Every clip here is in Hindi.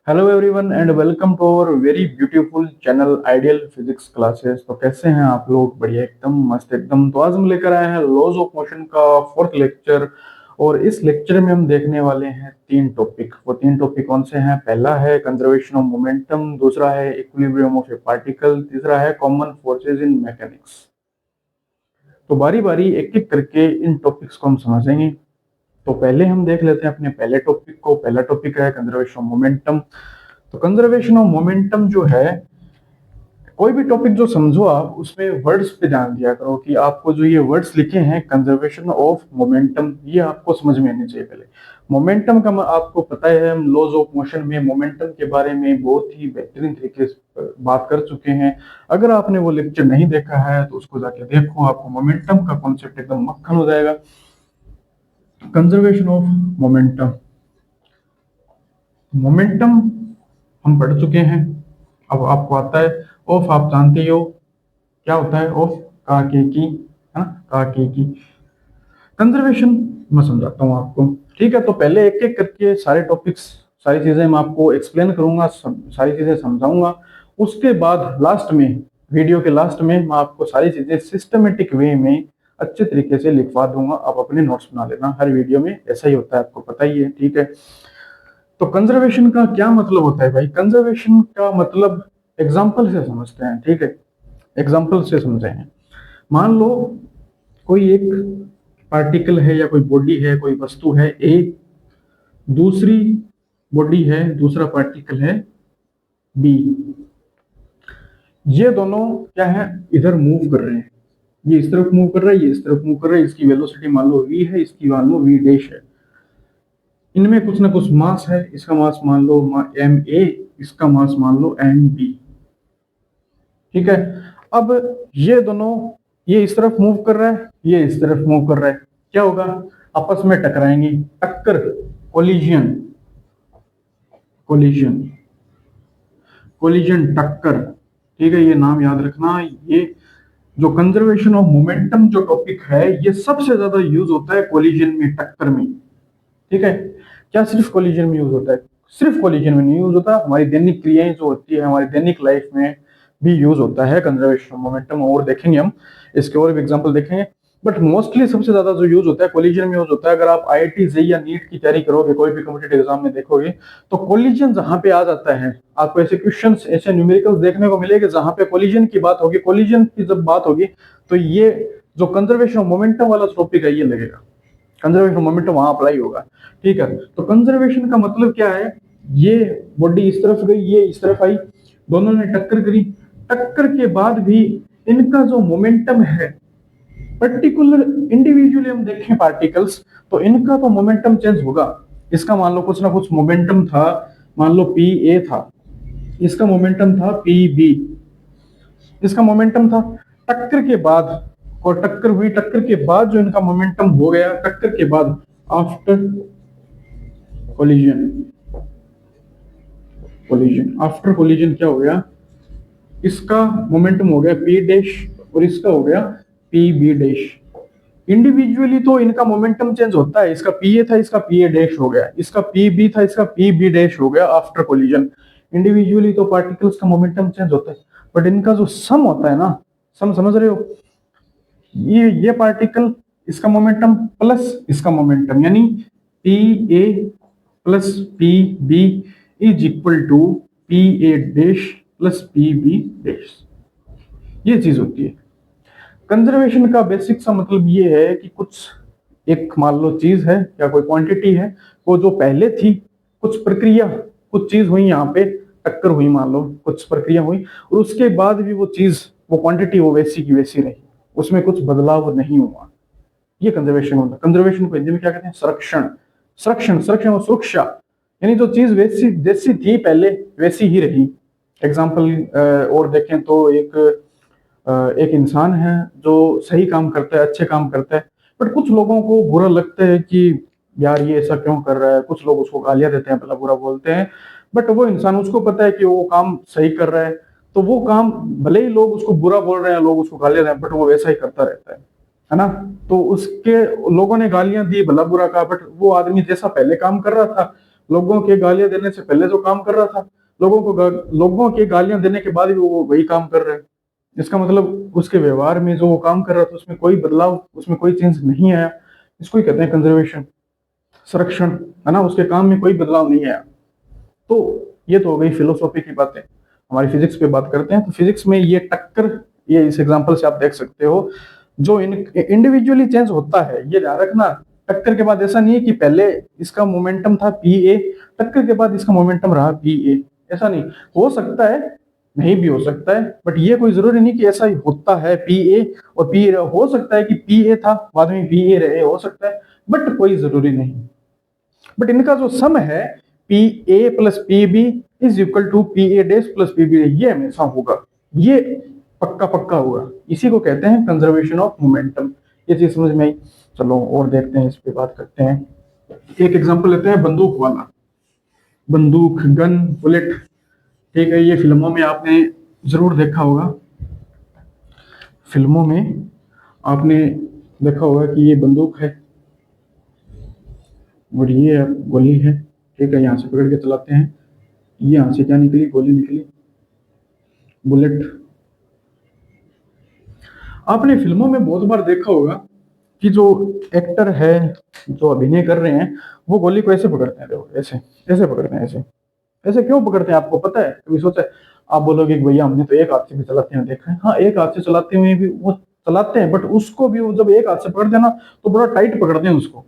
Hello everyone and welcome to our very beautiful channel ideal physics classes. तो कैसे हैं आप लोग? बढ़िया, एकदम मस्त एकदम। तो आज हम लेकर आए हैं लॉज ऑफ मोशन का फोर्थ लेक्चर। और इस लेक्चर में हम देखने वाले हैं तीन टॉपिक। वो तीन टॉपिक कौन से हैं? पहला है कंजर्वेशन ऑफ मोमेंटम, दूसरा है इक्विलिब्रियम ऑफ ए पार्टिकल, तीसरा है कॉमन फोर्सेज इन मैकेनिक्स। तो बारी बारी एक एक करके इन टॉपिक्स को हम समझेंगे। तो पहले हम देख लेते हैं अपने पहले टॉपिक को। पहला टॉपिक है कंजर्वेशन ऑफ मोमेंटम। तो कंजर्वेशन ऑफ मोमेंटम जो है, कोई भी टॉपिक जो समझो आप उसमें वर्ड्स पे ध्यान दिया करो कि आपको जो ये वर्ड्स लिखे हैं कंजर्वेशन ऑफ मोमेंटम, ये आपको समझ में आने चाहिए। पहले मोमेंटम का आपको पता है, हम लॉज ऑफ मोशन में मोमेंटम के बारे में बहुत ही बेहतरीन तरीके से बात कर चुके हैं। अगर आपने वो लेक्चर नहीं देखा है तो उसको जाके देखो, आपको मोमेंटम का कॉन्सेप्ट एकदम मक्खन हो जाएगा। कंजर्वेशन ऑफ मोमेंटम, मोमेंटम हम पढ़ चुके हैं। अब आपको आता है ऑफ, आप जानते हो क्या होता है ऑफ? का के की, है ना, का के की। कंजर्वेशन मैं समझाता हूँ आपको, ठीक है? तो पहले एक एक करके सारे टॉपिक्स, सारी चीजें मैं आपको एक्सप्लेन करूंगा, सारी चीजें समझाऊंगा। उसके बाद लास्ट में, वीडियो के लास्ट में मैं आपको सारी चीजें सिस्टमेटिक वे में अच्छे तरीके से लिखवा दूंगा। आप अपने नोट्स बना लेना, हर वीडियो में ऐसा ही होता है, आपको पता ही है, ठीक है? तो कंजर्वेशन का क्या मतलब होता है भाई? कंजर्वेशन का मतलब एग्जाम्पल से समझते हैं, ठीक है? एग्जाम्पल से समझे हैं। मान लो कोई एक पार्टिकल है या कोई बॉडी है, कोई वस्तु है ए, दूसरी बॉडी है, दूसरा पार्टिकल है बी। ये दोनों क्या है, इधर मूव कर रहे हैं। ये इस तरफ मूव कर रहा है, ये इस तरफ मूव कर रहा है। इसकी वेलोसिटी मान लो v है, इसकी मान लो v डैश है। इनमें कुछ ना कुछ मास है। इसका मास मान लो एम ए, इसका मास मान लो एम बी, ठीक है? अब ये दोनों, ये इस तरफ मूव कर रहा है, ये इस तरफ मूव कर रहा है। क्या होगा? आपस में टकराएंगे, टक्कर, कोलिजन, कोलिजन, कोलिजन, टक्कर, ठीक है? ये नाम याद रखना। ये जो कंजर्वेशन ऑफ मोमेंटम जो टॉपिक है, ये सबसे ज्यादा यूज होता है कोलिजन में, टक्कर में, ठीक है? क्या सिर्फ कोलिजन में यूज होता है? सिर्फ कोलिजन में नहीं यूज होता, हमारी दैनिक क्रियाएं जो होती है, हमारी दैनिक लाइफ में भी यूज होता है कंजर्वेशन ऑफ मोमेंटम। और देखेंगे हम, इसके और भी एग्जांपल देखेंगे। बट मोस्टली सबसे ज्यादा जो यूज होता है कोलिजन में यूज होता है। अगर आप आईआईटी जेईई या नीट की तैयारी करोगे, कोई भी कॉम्पिटिटिव एग्जाम में देखोगे, तो कोलिजन जहां पे आ जाता है, आपको ऐसे क्वेश्चंस, ऐसे न्यूमेरिकल्स देखने को मिलेंगे जहां पे कोलिजन की बात होगी। कोलिजन की जब बात होगी तो ये जो कंजर्वेशन ऑफ मोमेंटम वाला टॉपिक है, ये लगेगा। कंजर्वेशन मोमेंटम वहां अप्लाई होगा, ठीक है? तो कंजर्वेशन का मतलब क्या है? ये बॉडी इस तरफ गई, ये इस तरफ आई, दोनों ने टक्कर करी। टक्कर के बाद भी इनका जो मोमेंटम है, पर्टिकुलर इंडिविजुअली हम देखें पार्टिकल्स, तो इनका तो मोमेंटम चेंज होगा। इसका मान लो कुछ ना कुछ मोमेंटम था, मान लो पी ए था, इसका मोमेंटम था पी बी, इसका मोमेंटम था। टक्कर के बाद, और टक्कर हुई, टक्कर के बाद जो इनका मोमेंटम हो गया, टक्कर के बाद after collision, collision, after collision क्या हो गया? इसका मोमेंटम हो गया पी डैश और इसका हो गया पी बी डैश। इंडिविजुअली तो इनका मोमेंटम चेंज होता है, इसका पी ए था, इसका पी ए डैश हो गया, इसका पी बी था, इसका पी बी डैश हो गया आफ्टर कोलिजन। इंडिविजुअली तो पार्टिकल्स का मोमेंटम चेंज होता है, बट इनका जो सम होता है ना, सम समझ रहे हो? ये पार्टिकल, इसका मोमेंटम प्लस इसका मोमेंटम, यानी P A plus P B is equal to P A dash plus P B dash. ये चीज होती है कंजर्वेशन का बेसिक सा मतलब। ये है कि कुछ एक मान लो चीज है या कोई क्वांटिटी है, वो जो पहले थी, कुछ प्रक्रिया, कुछ चीज हुई, यहाँ पे टक्कर हुई, मान लो कुछ प्रक्रिया हुई, और उसके बाद भी वो चीज, वो क्वांटिटी वो वैसी की वैसी रही, उसमें कुछ बदलाव नहीं हुआ। ये कंजर्वेशन होता है। कंजर्वेशन को हिंदी में क्या कहते हैं? संरक्षण। संरक्षण, संरक्षण और सुरक्षा, यानी जो चीज वैसी जैसी थी पहले वैसी ही रही। एग्जाम्पल और देखें तो एक इंसान है जो सही काम करता है, अच्छे काम करता है, बट कुछ लोगों को बुरा लगता है कि यार ये ऐसा क्यों कर रहा है। कुछ लोग उसको गालियां देते हैं, भला बुरा बोलते हैं, बट वो इंसान, उसको पता है कि वो काम सही कर रहा है, तो वो काम भले ही लोग उसको बुरा बोल रहे हैं, लोग उसको गालियां दे रहे हैं, बट वो वैसा ही करता रहता है ना? तो उसके लोगों ने गालियां दी, भला बुरा कहा, बट वो आदमी जैसा पहले काम कर रहा था लोगों के गालियां देने से पहले जो काम कर रहा था, लोगों के गालियां देने के बाद भी वो वही काम कर रहा है। इसका मतलब उसके व्यवहार में जो वो काम कर रहा था उसमें कोई बदलाव, उसमें कोई चेंज नहीं आया। इसको ही कहते हैं कंजर्वेशन, संरक्षण, है ना। उसके काम में कोई बदलाव नहीं आया। तो ये तो हो गई फिलोसॉफी की बातें। हमारी फिजिक्स पे बात करते हैं। तो फिजिक्स में ये टक्कर, ये इस एग्जांपल से आप देख सकते हो, जो इंडिविजुअली चेंज होता है, ये ध्यान रखना। टक्कर के बाद ऐसा नहीं है कि पहले इसका मोमेंटम था पी ए, टक्कर के बाद इसका मोमेंटम रहा पी ए, ऐसा नहीं। हो सकता है, नहीं भी हो सकता है, बट ये कोई जरूरी नहीं कि ऐसा ही होता है। पी ए और पी ए हो सकता है कि पी ए था बाद में पी ए रहे, हो सकता है, बट कोई जरूरी नहीं। बट इनका जो सम है P A plus P B is equal to P A dash plus P B, ये हमेशा होगा, ये पक्का पक्का होगा। इसी को कहते हैं कंजर्वेशन ऑफ मोमेंटम। ये चीज समझ में आई। चलो और देखते हैं, इस पे बात करते हैं। एक एग्जांपल लेते हैं बंदूक वाला, बंदूक, गन, बुलेट। ठीक है, ये फिल्मों में आपने जरूर देखा होगा, फिल्मों में आपने देखा होगा कि ये बंदूक है और ये गोली है। ठीक है, यहाँ से पकड़ के चलाते हैं, ये यहाँ से क्या निकली, गोली निकली, बुलेट। आपने फिल्मों में बहुत बार देखा होगा कि जो एक्टर है, जो अभिनय कर रहे हैं, वो गोली को ऐसे पकड़ते हैं। देखो ऐसे, ऐसे पकड़ते हैं, ऐसे ऐसे क्यों पकड़ते हैं आपको पता है? कभी सोचा है? आप बोलोगे कि भैया हमने तो एक हाथ से भी चलाते हैं देखा है। हाँ, एक हाथ से चलाते हुए भी वो चलाते हैं, बट उसको भी वो जब एक हाथ से पकड़ते हैं ना, तो बड़ा टाइट पकड़ते हैं उसको।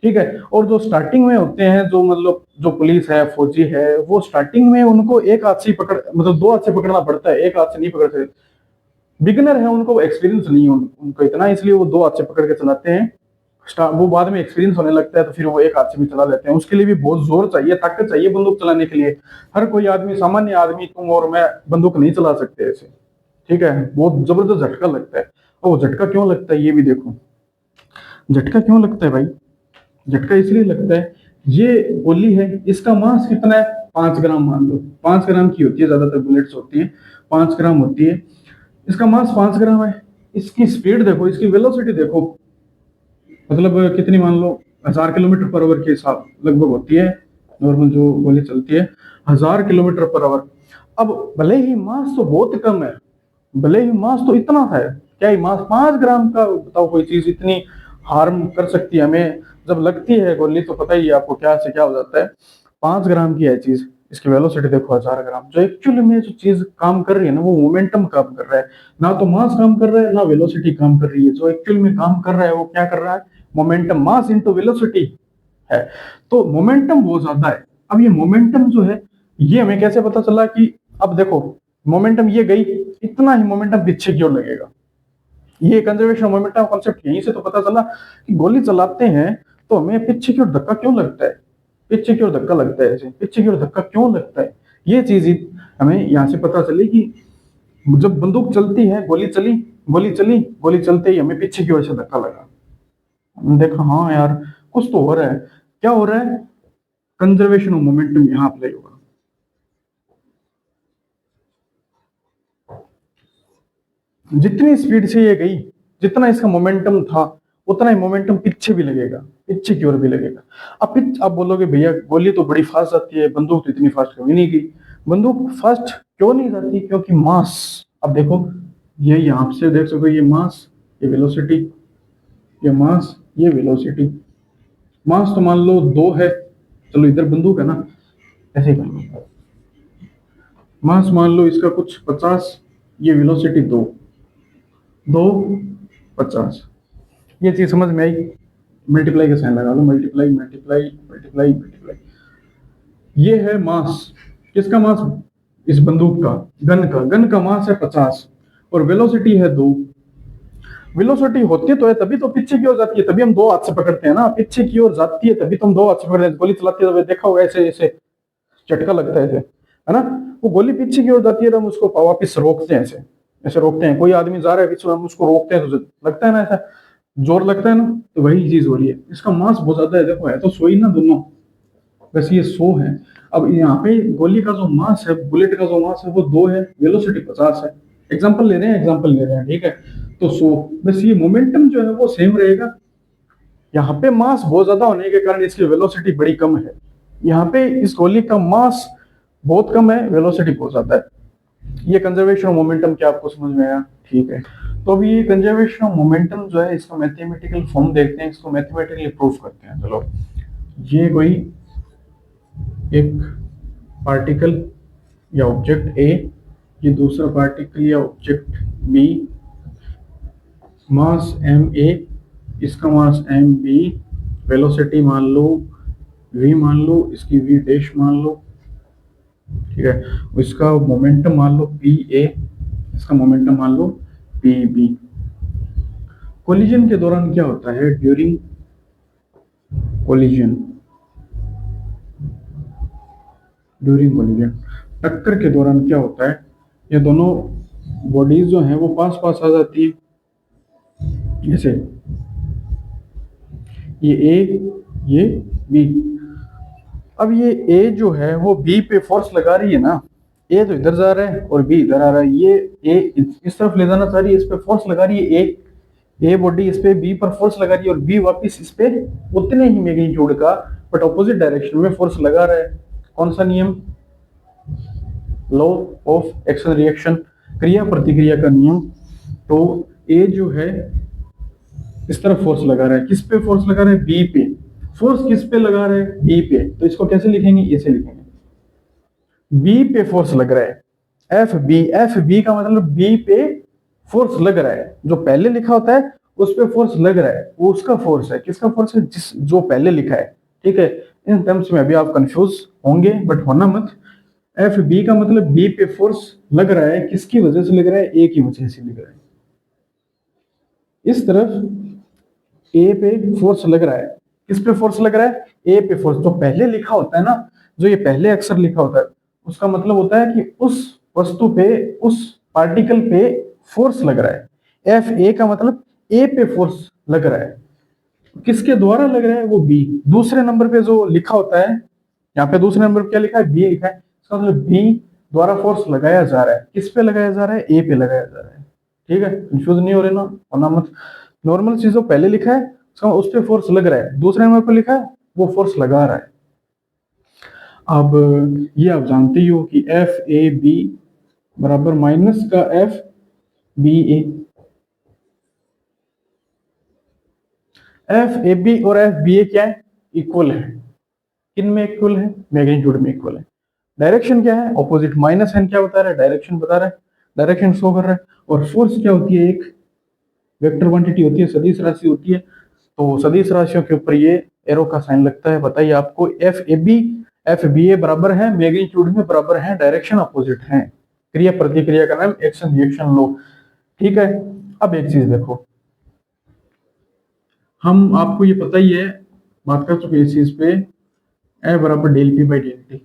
ठीक है, और जो स्टार्टिंग में होते हैं, जो मतलब जो पुलिस है, फौजी है, वो स्टार्टिंग में उनको एक हाथ से पकड़, मतलब दो हाथ से पकड़ना पड़ता है, एक हाथ से नहीं पकड़ सकते। बिगिनर है, उनको एक्सपीरियंस नहीं है उनको इतना, इसलिए वो दो हाथ से पकड़ के चलाते हैं। वो बाद में एक्सपीरियंस होने लगता है तो फिर वो एक हाथ से भी चला लेते हैं। उसके लिए भी बहुत जोर चाहिए, ताकत चाहिए बंदूक चलाने के लिए। हर कोई आदमी, सामान्य आदमी, तुम और मैं बंदूक नहीं चला सकते ऐसे। ठीक है, बहुत जबरदस्त झटका लगता है। और वो झटका क्यों लगता है ये भी देखो। झटका क्यों लगता है भाई? झटका इसलिए लगता है, ये गोली है, इसका मास कितना है? 5 ग्राम मान लो, 5 ग्राम की होती है, ज्यादातर बुलेट्स होती है 5 ग्राम होती है। इसका मास 5 ग्राम है। इसकी स्पीड देखो, इसकी वेलोसिटी देखो, मतलब कितनी मान लो 1000 किलोमीटर पर आवर के हिसाब लगभग होती है। नॉर्मल जो गोली चलती है 1000 किलोमीटर पर आवर। अब भले ही मास तो बहुत कम है, भले ही मास तो इतना है, क्या ही मास 5 ग्राम का, बताओ कोई चीज इतनी हार्म कर सकती है हमें? जब लगती है गोली तो पता ही है आपको क्या से क्या हो जाता है। 5 ग्राम की है चीज, इसकी वेलोसिटी देखो 1000 ग्राम। जो एक्चुअली में जो चीज काम कर रही है ना, वो मोमेंटम काम कर रहा है, ना तो मास काम कर रहा है, ना वेलोसिटी काम कर रही है। जो एक्चुअल में काम कर रहा है वो क्या कर रहा है? मोमेंटम, मास इंटू वेलोसिटी है। तो मोमेंटम बहुत ज्यादा है। अब ये मोमेंटम जो है, ये हमें कैसे पता चला कि, अब देखो मोमेंटम ये गई, इतना ही मोमेंटम पीछे की ओर लगेगा। ये कंजर्वेशन मोमेंटम कॉन्सेप्ट यहीं से तो पता चला कि गोली चलाते हैं तो हमें पीछे की ओर धक्का क्यों लगता है, पीछे की ओर धक्का लगता है, ऐसे पीछे की ओर धक्का क्यों लगता है। ये चीज हमें यहाँ से पता चली कि जब बंदूक चलती है, गोली चली, गोली चली, गोली चलते ही हमें पीछे की ओर से धक्का लगा। हमने देखा हाँ यार कुछ तो हो रहा है। क्या हो रहा है? कंजर्वेशन ऑफ मोमेंटम यहाँ अप्लाई होगा। जितनी स्पीड से ये गई, जितना इसका मोमेंटम था, उतना ही मोमेंटम पीछे भी लगेगा, पीछे की ओर भी लगेगा। अब आप बोलोगे भैया गोली तो बड़ी फास्ट जाती है, बंदूक तो इतनी फास्ट कभी नहीं गई। बंदूक फास्ट क्यों नहीं जाती? क्योंकि मास। अब देखो, ये यहाँ से देख सको, ये मास, ये वेलोसिटी, ये मास, ये वेलोसिटी। मास तो मान लो 2 है, चलो इधर बंदूक है ना, ऐसे ही कर लो। मास मान लो इसका कुछ 50, ये वेलोसिटी 2, 2 50। ये चीज समझ में आई? मल्टीप्लाई का साइन लगा लो, मल्टीप्लाई मल्टीप्लाई मल्टीप्लाई मल्टीप्लाई। ये है मास, किसका मास? इस बंदूक का, गन का मास है 50 और वेलोसिटी है 2। वेलोसिटी होती तो है तभी तो पीछे की ओर जाती है, तभी हम दो हाथ से पकड़ते हैं ना। पीछे की ओर जाती है तभी तो हम दो हाथ से पकड़ते हैं। गोली चलाती है तो देखा होगा ऐसे ऐसे झटका लगता है, ऐसे, है ना। वो गोली पीछे की ओर जाती है तो हम उसको वापिस रोकते हैं, ऐसे ऐसे रोकते हैं। कोई आदमी जा रहा है पीछे, हम उसको रोकते हैं तो लगता है ना ऐसा जोर लगता है ना, तो वही चीज हो रही है। इसका मास बहुत ज्यादा है, देखो है तो 100 ही ना दोनों, वैसे ये 100 है। अब यहाँ पे गोली का जो मास है, बुलेट का जो मास है वो 2 है, वेलोसिटी 50 है। एग्जाम्पल ले रहे हैं, एग्जाम्पल ले रहे हैं, ठीक है। तो 100, बस ये मोमेंटम जो है वो सेम रहेगा। यहाँ पे मास बहुत ज्यादा होने के कारण इसकी वेलोसिटी बड़ी कम है, यहाँ पे इस गोली का मास बहुत कम है, वेलोसिटी बहुत ज्यादा है। ये कंजर्वेशन ऑफ मोमेंटम क्या आपको समझ में आया? ठीक है। तो अभी ये कंजर्वेशन ऑफ मोमेंटम जो है इसका मैथमेटिकल फॉर्म देखते हैं, इसको मैथमेटिकली प्रूफ करते हैं। चलो, ये कोई एक पार्टिकल या ऑब्जेक्ट ए, ये दूसरा पार्टिकल या object B, mass M A, इसका मास एम बी, वेलोसिटी मान लो v मान लो, इसकी v डैश मान लो, ठीक है। इसका मोमेंटम मान लो पी ए, इसका मोमेंटम मान लो पी बी। कोलिजन के दौरान क्या होता है? ड्यूरिंग कोलिजन, ड्यूरिंग कोलिजन, टक्कर के दौरान क्या होता है? ये दोनों बॉडीज जो हैं वो पास पास आ जाती है, जैसे ये ए, ये बी। अब ये ए जो है वो बी पे फोर्स लगा रही है ना, ए तो इधर जा रहा है और बी इधर आ रहा है, ये ए इस तरफ ले जाना चाह रही है, इस पे फोर्स लगा रही है ए बॉडी इस पे बी पर फोर्स लगा रही है और बी वापस इस पे उतने ही मैग्नीट्यूड का बट ऑपोजिट डायरेक्शन में फोर्स लगा रहा है। कौन सा नियम? लॉ ऑफ एक्शन रिएक्शन, क्रिया प्रतिक्रिया का नियम। तो ए जो है इस तरफ फोर्स लगा रहा है, किस पे फोर्स लगा रहा है? बी पे। फोर्स किस पे लगा रहा है? बी पे। तो इसको कैसे लिखेंगे? ऐसे लिखेंगे, बी पे फोर्स लग रहा है, एफ बी का मतलब बी पे फोर्स लग रहा है। जो पहले लिखा होता है उस पे फोर्स लग रहा है, वो उसका फोर्स है। किसका फोर्स है? जिस जो पहले लिखा है, ठीक है। इन टर्म्स में अभी आप कंफ्यूज होंगे बट होना मत। एफ बी का मतलब बी पे फोर्स लग रहा है, किसकी वजह से लग रहा है? ए की वजह से लग रहा है। इस तरफ ए पे फोर्स लग रहा है, किस पे फोर्स लग रहा है? ए पे फोर्स। जो पहले लिखा होता है ना, जो ये पहले अक्षर लिखा होता है, उसका मतलब होता है कि उस वस्तु पे, उस पार्टिकल पे फोर्स लग रहा है। एफ ए का मतलब ए पे फोर्स लग रहा है, किसके द्वारा लग रहा है? वो बी। दूसरे नंबर पे जो लिखा होता है, यहाँ पे दूसरे नंबर पे क्या लिखा है? बी लिखा है, इसका मतलब बी द्वारा फोर्स लगाया जा रहा है। किस पे लगाया जा रहा है? ए पे लगाया जा रहा है। ठीक है, कंफ्यूज नहीं हो रहे ना, होना मत। नॉर्मल चीजों पहले लिखा है उस पे फोर्स लग रहा है, दूसरे नंबर पे लिखा है वो फोर्स लगा रहा है। अब ये आप जानते ही हो कि एफ ए बी बराबर माइनस का F B A. F A B और एफ बी ए क्या है? इक्वल है। किन में इक्वल है? मैग्नीट्यूड में इक्वल है। डायरेक्शन क्या है? ऑपोजिट। माइनस एन क्या बता रहा है? डायरेक्शन बता रहा है, डायरेक्शन शो कर रहा है। और फोर्स क्या होती है? एक वेक्टर क्वांटिटी होती है, सदिश राशि होती है। तो सदिश राशियों के ऊपर ये एरो का साइन लगता है। बताइए आपको, एफ बी ए बराबर है, मैग्नीट्यूड में बराबर है, डायरेक्शन अपोजिट है। क्रिया प्रतिक्रिया का नाम एक्शन रिएक्शन लो। ठीक है। अब एक चीज देखो, हम आपको ये पता ही है, बात कर चुके इस चीज पे, ए बराबर del P by del T,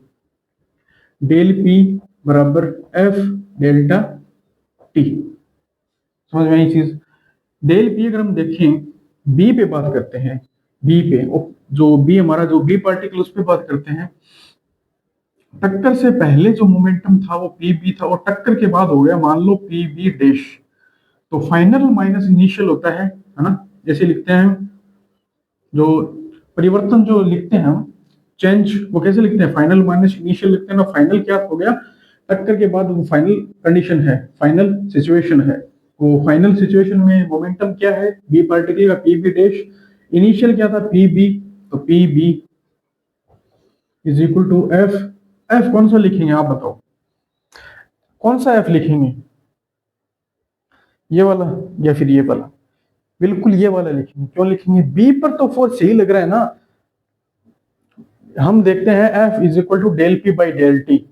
del P बराबर एफ डेल्टा टी। समझ में आई चीज? डेल पी अगर हम देखें, बी पे बात करते हैं, बी पे जो बी हमारा जो बी पार्टिकल उस पे बात करते हैं। टक्कर से पहले जो मोमेंटम था वो पी बी था और टक्कर के बाद हो गया मान लो पी बी डैश। तो फाइनल माइनस इनिशियल होता है ना, जैसे लिखते हैं जो परिवर्तन जो लिखते हैं हम, चेंज, वो कैसे लिखते हैं? फाइनल माइनस इनिशियल लिखते हैं ना। फाइनल क्या हो गया? टक्कर के बाद वो फाइनल कंडीशन है, फाइनल सिचुएशन है। वो फाइनल सिचुएशन में मोमेंटम क्या है? बी पार्टिकल का पी बी डैश। इनिशियल क्या था? P B. तो P B is equal to F. F कौन सा लिखेंगे आप बताओ? कौन सा एफ लिखेंगे? ये वाला या फिर ये वाला? बिल्कुल ये वाला लिखेंगे। क्यों लिखेंगे? बी पर तो फोर्स यही लग रहा है ना। हम देखते हैं F is equal to del P by del T.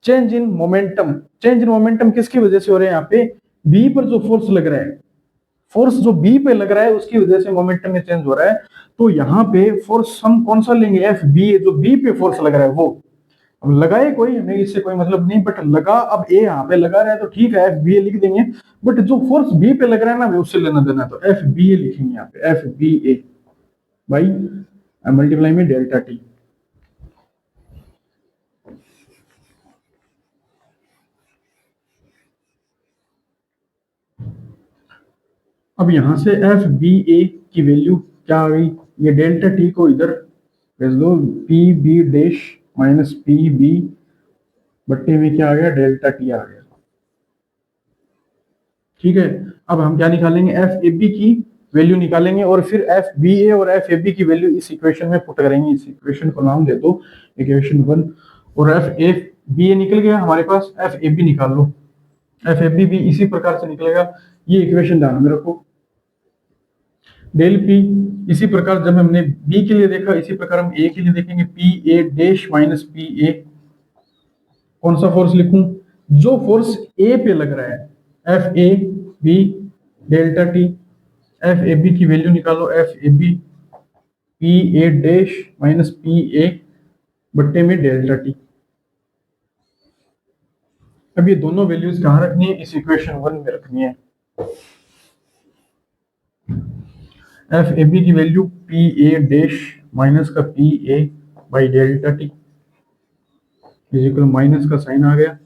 Change in momentum, change in momentum किसकी वजह से हो रहे हैं? यहाँ पे बी पर जो फोर्स लग रहा है, फोर्स जो बी पे लग रहा है उसकी वजह से मोमेंटम में चेंज हो रहा है। तो यहाँ पे फोर्स हम कौन सा लेंगे? एफ बी, जो बी पे फोर्स लग रहा है वो। अब लगाए कोई नहीं, इससे कोई मतलब नहीं, बट लगा, अब ए यहाँ पे लगा रहा है तो ठीक है, एफ बी ए लिख देंगे। बट जो फोर्स बी पे लग रहा है ना, उससे लेना देना, तो एफ बी ए लिखेंगे यहाँ पे, F B A by multiply में डेल्टा टी। अब यहां से एफ बी ए की वैल्यू क्या आ गई? ये डेल्टा टी को इधर भेज दो, P B dash minus P B बट्टे में क्या आ गया, डेल्टा टी आ गया। ठीक है, अब हम क्या निकालेंगे, एफ ए बी की वैल्यू निकालेंगे और फिर एफ बी ए और एफ ए बी की वैल्यू इस इक्वेशन में पुट करेंगे। इस इक्वेशन को नाम दे दो इक्वेशन 1। और एफ बी ए निकल गया हमारे पास, एफ ए बी निकाल लो। एफ ए बी भी इसी प्रकार से निकलेगा, ये इक्वेशन ध्यान में रखो। डेल पी इसी प्रकार जब हमने बी के लिए देखा, इसी प्रकार हम ए के लिए देखेंगे, P A dash minus P ए। कौन सा फोर्स लिखूं, जो फोर्स ए पे लग रहा है, F A B delta T. F A B की वैल्यू निकालो, F A B P A dash minus P A बट्टे में डेल्टा टी। अब ये दोनों वैल्यूज कहाँ रखनी है, इस इक्वेशन 1 में रखनी है। एफ ए बी की value P A dash minus का P A by delta T equal minus का साइन आ गया।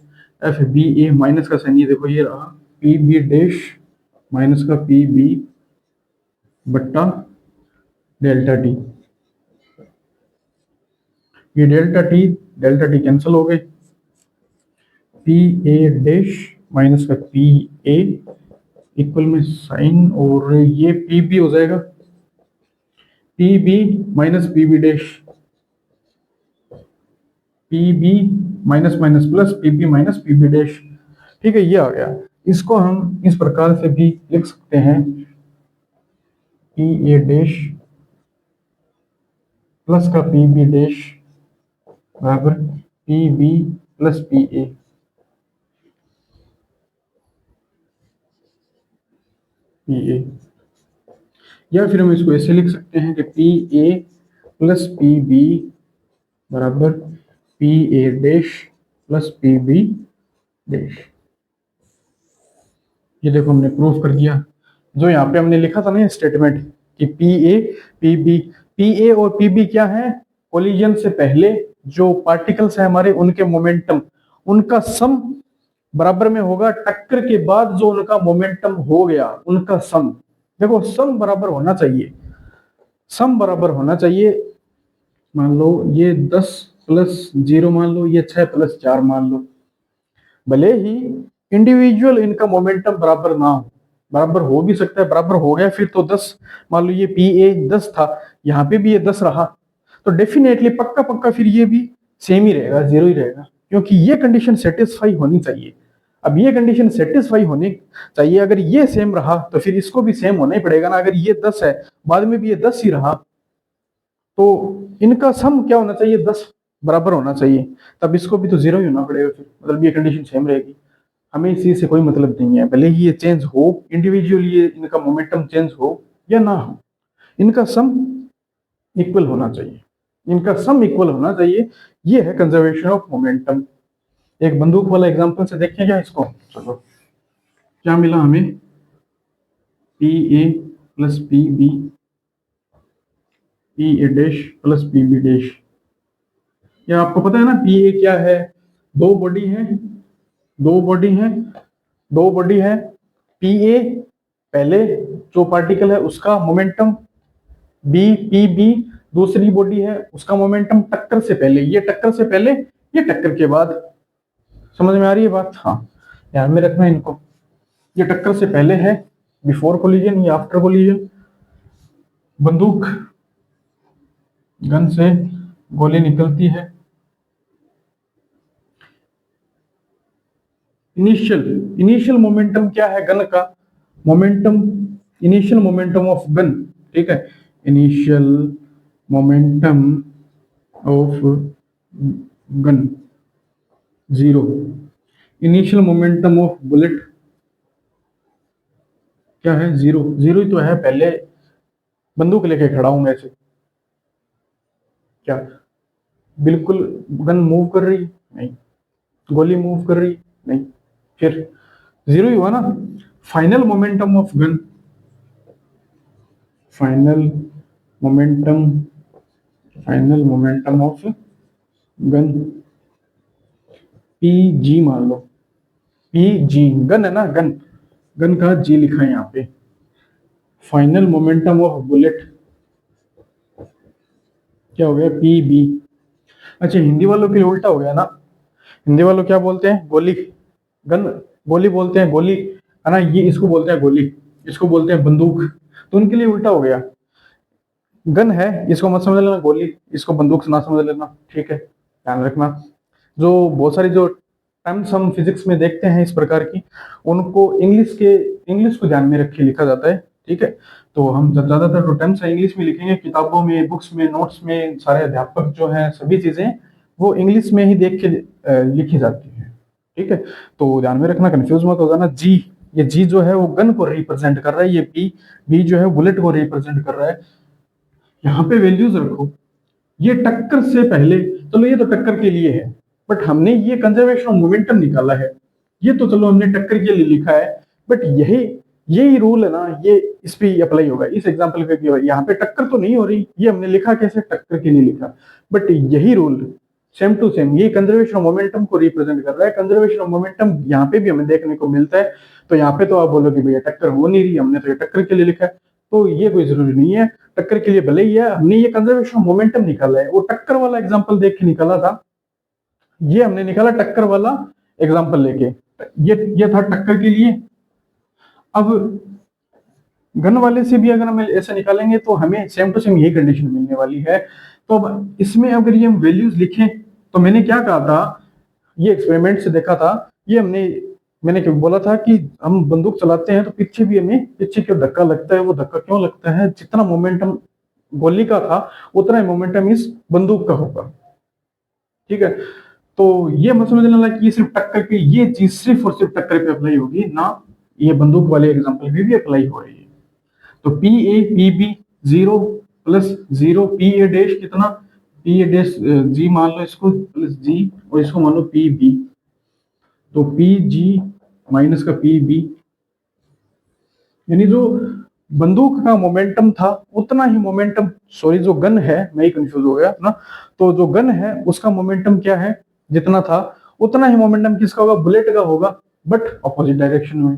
एफ बी ए माइनस का साइन, ये देखो ये रहा, पी बी डैश माइनस का पी बी बट्टा डेल्टा टी। ये डेल्टा टी कैंसिल हो गए, पी ए डैश माइनस का पी ए इक्वल में साइन, और ये पी बी हो जाएगा P B minus P B dash, P B minus minus plus P B minus P B dash. ठीक है, ये आ गया। इसको हम इस प्रकार से भी लिख सकते हैं, पी ए डैश प्लस का पी बी डैश बराबर P B plus P A. P A, या फिर हम इसको ऐसे लिख सकते हैं कि P A plus P B बराबर P A dash plus P B dash. ये देखो हमने प्रूफ कर दिया। जो यहाँ पे हमने लिखा था ना स्टेटमेंट कि पी ए और पी बी क्या है, कोलिजन से पहले जो पार्टिकल्स है हमारे, उनके मोमेंटम, उनका सम बराबर में होगा टक्कर के बाद जो उनका मोमेंटम हो गया, उनका सम। देखो सम बराबर होना चाहिए, सम बराबर होना चाहिए। मान लो ये 10 प्लस 0 मान लो, ये 6 प्लस 4 मान लो। भले ही इंडिविजुअल इनका मोमेंटम बराबर ना हो, बराबर हो भी सकता है, बराबर हो गया फिर तो 10, मान लो ये पी ए 10 था, यहाँ पे भी ये 10 रहा, तो डेफिनेटली पक्का पक्का फिर ये भी सेम ही रहेगा, 0 ही रहेगा, क्योंकि ये कंडीशन सेटिस्फाई होनी चाहिए। अब ये कंडीशन सेटिस्फाई होनी चाहिए, अगर ये सेम रहा तो फिर इसको भी सेम होना ही पड़ेगा ना। अगर ये 10 है, बाद में भी ये 10 ही रहा, तो इनका सम क्या होना चाहिए, 10 बराबर होना चाहिए, तब इसको भी तो 0 ही होना पड़ेगा फिर, मतलब ये कंडीशन सेम रहेगी। हमें इस चीज से कोई मतलब नहीं है, भले ही ये चेंज हो, इंडिविजुअली ये इनका मोमेंटम चेंज हो या ना हो, इनका सम इक्वल होना चाहिए, इनका सम इक्वल होना चाहिए। ये है कंजर्वेशन ऑफ मोमेंटम। एक बंदूक वाला एग्जांपल से देखें क्या इसको, चलो क्या मिला हमें, P A plus P B P A dash plus P B dash. या आपको पता है ना पी ए क्या है, दो बॉडी है, दो बॉडी है, पी ए पहले जो पार्टिकल है उसका मोमेंटम, बी पी बी दूसरी बॉडी है उसका मोमेंटम टक्कर से पहले, ये टक्कर से पहले, ये टक्कर के बाद। समझ में आ रही है बात, हाँ ध्यान में रखना इनको। ये टक्कर से पहले है, बिफोर कोलिजन, या आफ्टर कोलिजन। बंदूक गन से गोली निकलती है, इनिशियल मोमेंटम क्या है गन का, momentum, initial momentum of gun, ठीक है, initial momentum of gun 0, initial momentum of bullet क्या है, 0 ही तो है। पहले बंदूक लेके खड़ा हूं ऐसे, क्या बिल्कुल गन मूव कर रही, नहीं, गोली मूव कर रही, नहीं, फिर 0 ही हुआ ना। Final momentum of gun, final momentum of gun P G मान लो, पी जी गन है ना, गन का जी लिखा है यहाँ पे। फाइनल मोमेंटम ऑफ बुलेट क्या हो गया, पी बी। अच्छा, हिंदी वालों के लिए उल्टा हो गया ना। हिंदी वालों क्या बोलते हैं, गोली, गन, गोली बोलते हैं, गोली है ना, ये इसको बोलते हैं गोली, इसको बोलते हैं बंदूक। तो उनके लिए उल्टा हो गया, गन है इसको मत समझ लेना, गोली इसको बंदूक से ना समझ लेना, ठीक है, ध्यान रखना। जो बहुत सारी जो टर्म्स हम फिजिक्स में देखते हैं इस प्रकार की, उनको इंग्लिश को ध्यान में रख के लिखा जाता है, ठीक है। तो हम जब ज्यादातर जो टर्म्स है इंग्लिश में लिखेंगे, किताबों में, बुक्स में, नोट्स में, सारे अध्यापक जो है सभी चीजें वो इंग्लिश में ही देख के लिखी जाती है, ठीक है। तो ध्यान में रखना, कंफ्यूज मत हो जाना। जी, ये जी जो है वो गन को रिप्रेजेंट कर रहा है, ये बी, बी जो है बुलेट को रिप्रेजेंट कर रहा है। यहाँ पे वैल्यूज रखो, ये टक्कर से पहले, चलो ये तो टक्कर के लिए है, बट हमने ये कंजर्वेशन ऑफ मोमेंटम निकाला है, ये तो चलो हमने टक्कर के लिए लिखा है, बट यही रूल है ना, ये इस पे अप्लाई होगा, इस एग्जांपल पे भी होगा। यहाँ पे टक्कर तो नहीं हो रही, ये हमने लिखा कैसे, टक्कर के लिए लिखा, बट यही रूल सेम टू सेम ये कंजर्वेशन ऑफ मोमेंटम को रिप्रेजेंट कर रहा है। कंजर्वेशन ऑफ मोमेंटम यहाँ पे भी हमें देखने को मिलता है। तो यहाँ पे तो आप बोलोगे भैया टक्कर हो नहीं रही, हमने तो ये टक्कर के लिए लिखा है, तो ये कोई जरूरी नहीं है। टक्कर के लिए भले ही है, हमने ये कंजर्वेशन ऑफ मोमेंटम निकाला है, वो टक्कर वाला एग्जांपल देख के निकाला था, ये हमने निकाला टक्कर वाला एग्जांपल लेके, ये था टक्कर के लिए। अब गन वाले से भी अगर हम ऐसा निकालेंगे तो हमें सेम टू सेम यही कंडीशन मिलने वाली है। तो अब इसमें अगर ये हम वैल्यूज लिखें, तो मैंने क्या कहा था, ये एक्सपेरिमेंट से देखा था, ये मैंने क्यों बोला था कि हम बंदूक चलाते हैं तो पीछे भी हमें पीछे क्यों धक्का लगता है, वो धक्का क्यों लगता है, जितना मोमेंटम गोली का था उतना ही मोमेंटम इस बंदूक का होगा, ठीक है। तो ये मत समझ लेना कि ये सिर्फ टक्कर की, ये चीज सिर्फ और सिर्फ टक्कर पे अप्लाई होगी ना, ये बंदूक वाले एग्जाम्पल भी अप्लाई हो रही है। तो P A P B 0 + 0 P A dash कितना, पी ए डैश जी मान लो इसको, प्लस जी, और इसको मान लो पी बी, तो पी जी माइनस का पी बी, यानी जो बंदूक का मोमेंटम था उतना ही मोमेंटम, सॉरी जो गन है, मैं ही कंफ्यूज हो गया ना, तो जो गन है उसका मोमेंटम क्या है, जितना था उतना ही मोमेंटम किसका होगा, बुलेट का होगा, बट अपोजिट डायरेक्शन में,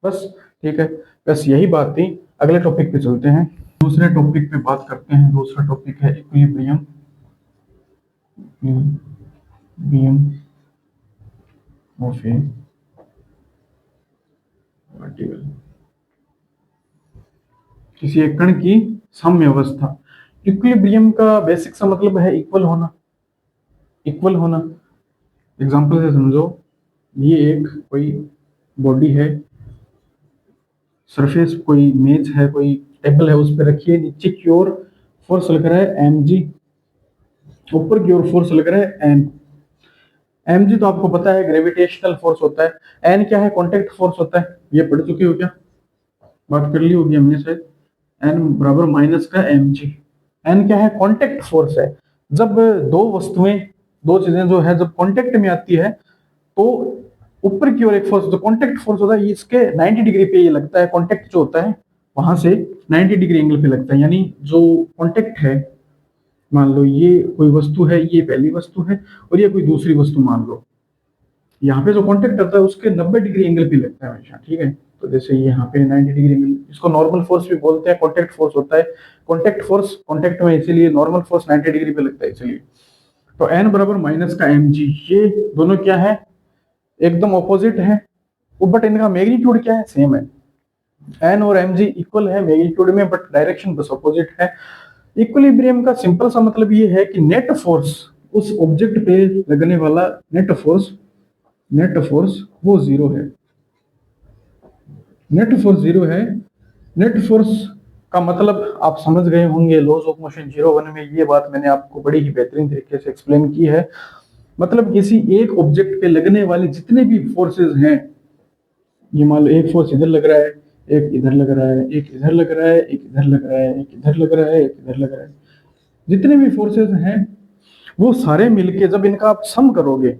बस, ठीक है। बस यही बात थी। अगले टॉपिक पे चलते हैं, दूसरे टॉपिक पे बात करते हैं। दूसरा टॉपिक है equilibrium, equilibrium of a particle, किसी एक कण की साम्य अवस्था। इक्विलिब्रियम का बेसिक सा मतलब है इक्वल होना, इक्वल होना। एग्जांपल से समझो, ये एक कोई बॉडी है, सरफेस कोई मेज है, कोई टेबल है, उस पर रखिए, नीचे की ओर फोर्स लग रहा है एम जी, ऊपर की ओर फोर्स लग रहा है एन। एम जी तो आपको पता है ग्रेविटेशनल फोर्स होता है, एन क्या है, कॉन्टेक्ट फोर्स होता है, ये पढ़ चुके हो क्या, बात कर ली होगी हमने शायद। एन बराबर माइनस का एम जी, एन क्या है, कॉन्टेक्ट फोर्स है। जब दो वस्तुएं, दो चीजें जो है जब कॉन्टेक्ट में आती है, तो ऊपर की ओर एक फोर्स, जो कॉन्टेक्ट फोर्स होता है, इसके 90 डिग्री पे ये लगता है, कॉन्टेक्ट जो होता है वहां से 90 डिग्री एंगल पे लगता है, यानी जो कॉन्टेक्ट है, मान लो ये कोई वस्तु है, ये पहली वस्तु है, और ये कोई दूसरी वस्तु मान लो, यहाँ पे जो कॉन्टेक्ट करता है उसके 90 डिग्री एंगल पे लगता है हमेशा, ठीक है। तो जैसे यहाँ पे 90 डिग्री एंगल, इसको नॉर्मल फोर्स भी बोलते हैं, कॉन्टेक्ट फोर्स होता है, कॉन्टेक्ट फोर्स कॉन्टेक्ट में, इसीलिए नॉर्मल फोर्स 90 डिग्री पे लगता है, इसलिए। तो एन बराबर माइनस का एम जी, ये दोनों क्या है, एकदम ऑपोजिट है, बट इनका मैग्नीट्यूड क्या है, सेम है। एन और एम जी इक्वल है मैग्नीट्यूड में, बट डायरेक्शन बस ऑपोजिट है। इक्विलिब्रियम का सिंपल सा मतलब ये है कि नेट फोर्स, उस ऑब्जेक्ट पे लगने वाला नेट फोर्स वो जीरो है, नेट फोर्स जीरो है। नेट फोर्स का मतलब आप समझ गए होंगे, लॉज ऑफ मोशन 0 1 में ये बात मैंने आपको बड़ी ही बेहतरीन तरीके से एक्सप्लेन की है। मतलब किसी एक ऑब्जेक्ट पे लगने वाले जितने भी फोर्सेस हैं, ये मान लो एक फोर्स इधर लग रहा है, एक इधर लग रहा है, एक इधर लग रहा है, एक इधर लग रहा है, एक इधर लग रहा है, एक इधर लग रहा है, जितने भी फोर्सेस हैं वो सारे मिलके जब इनका आप सम करोगे,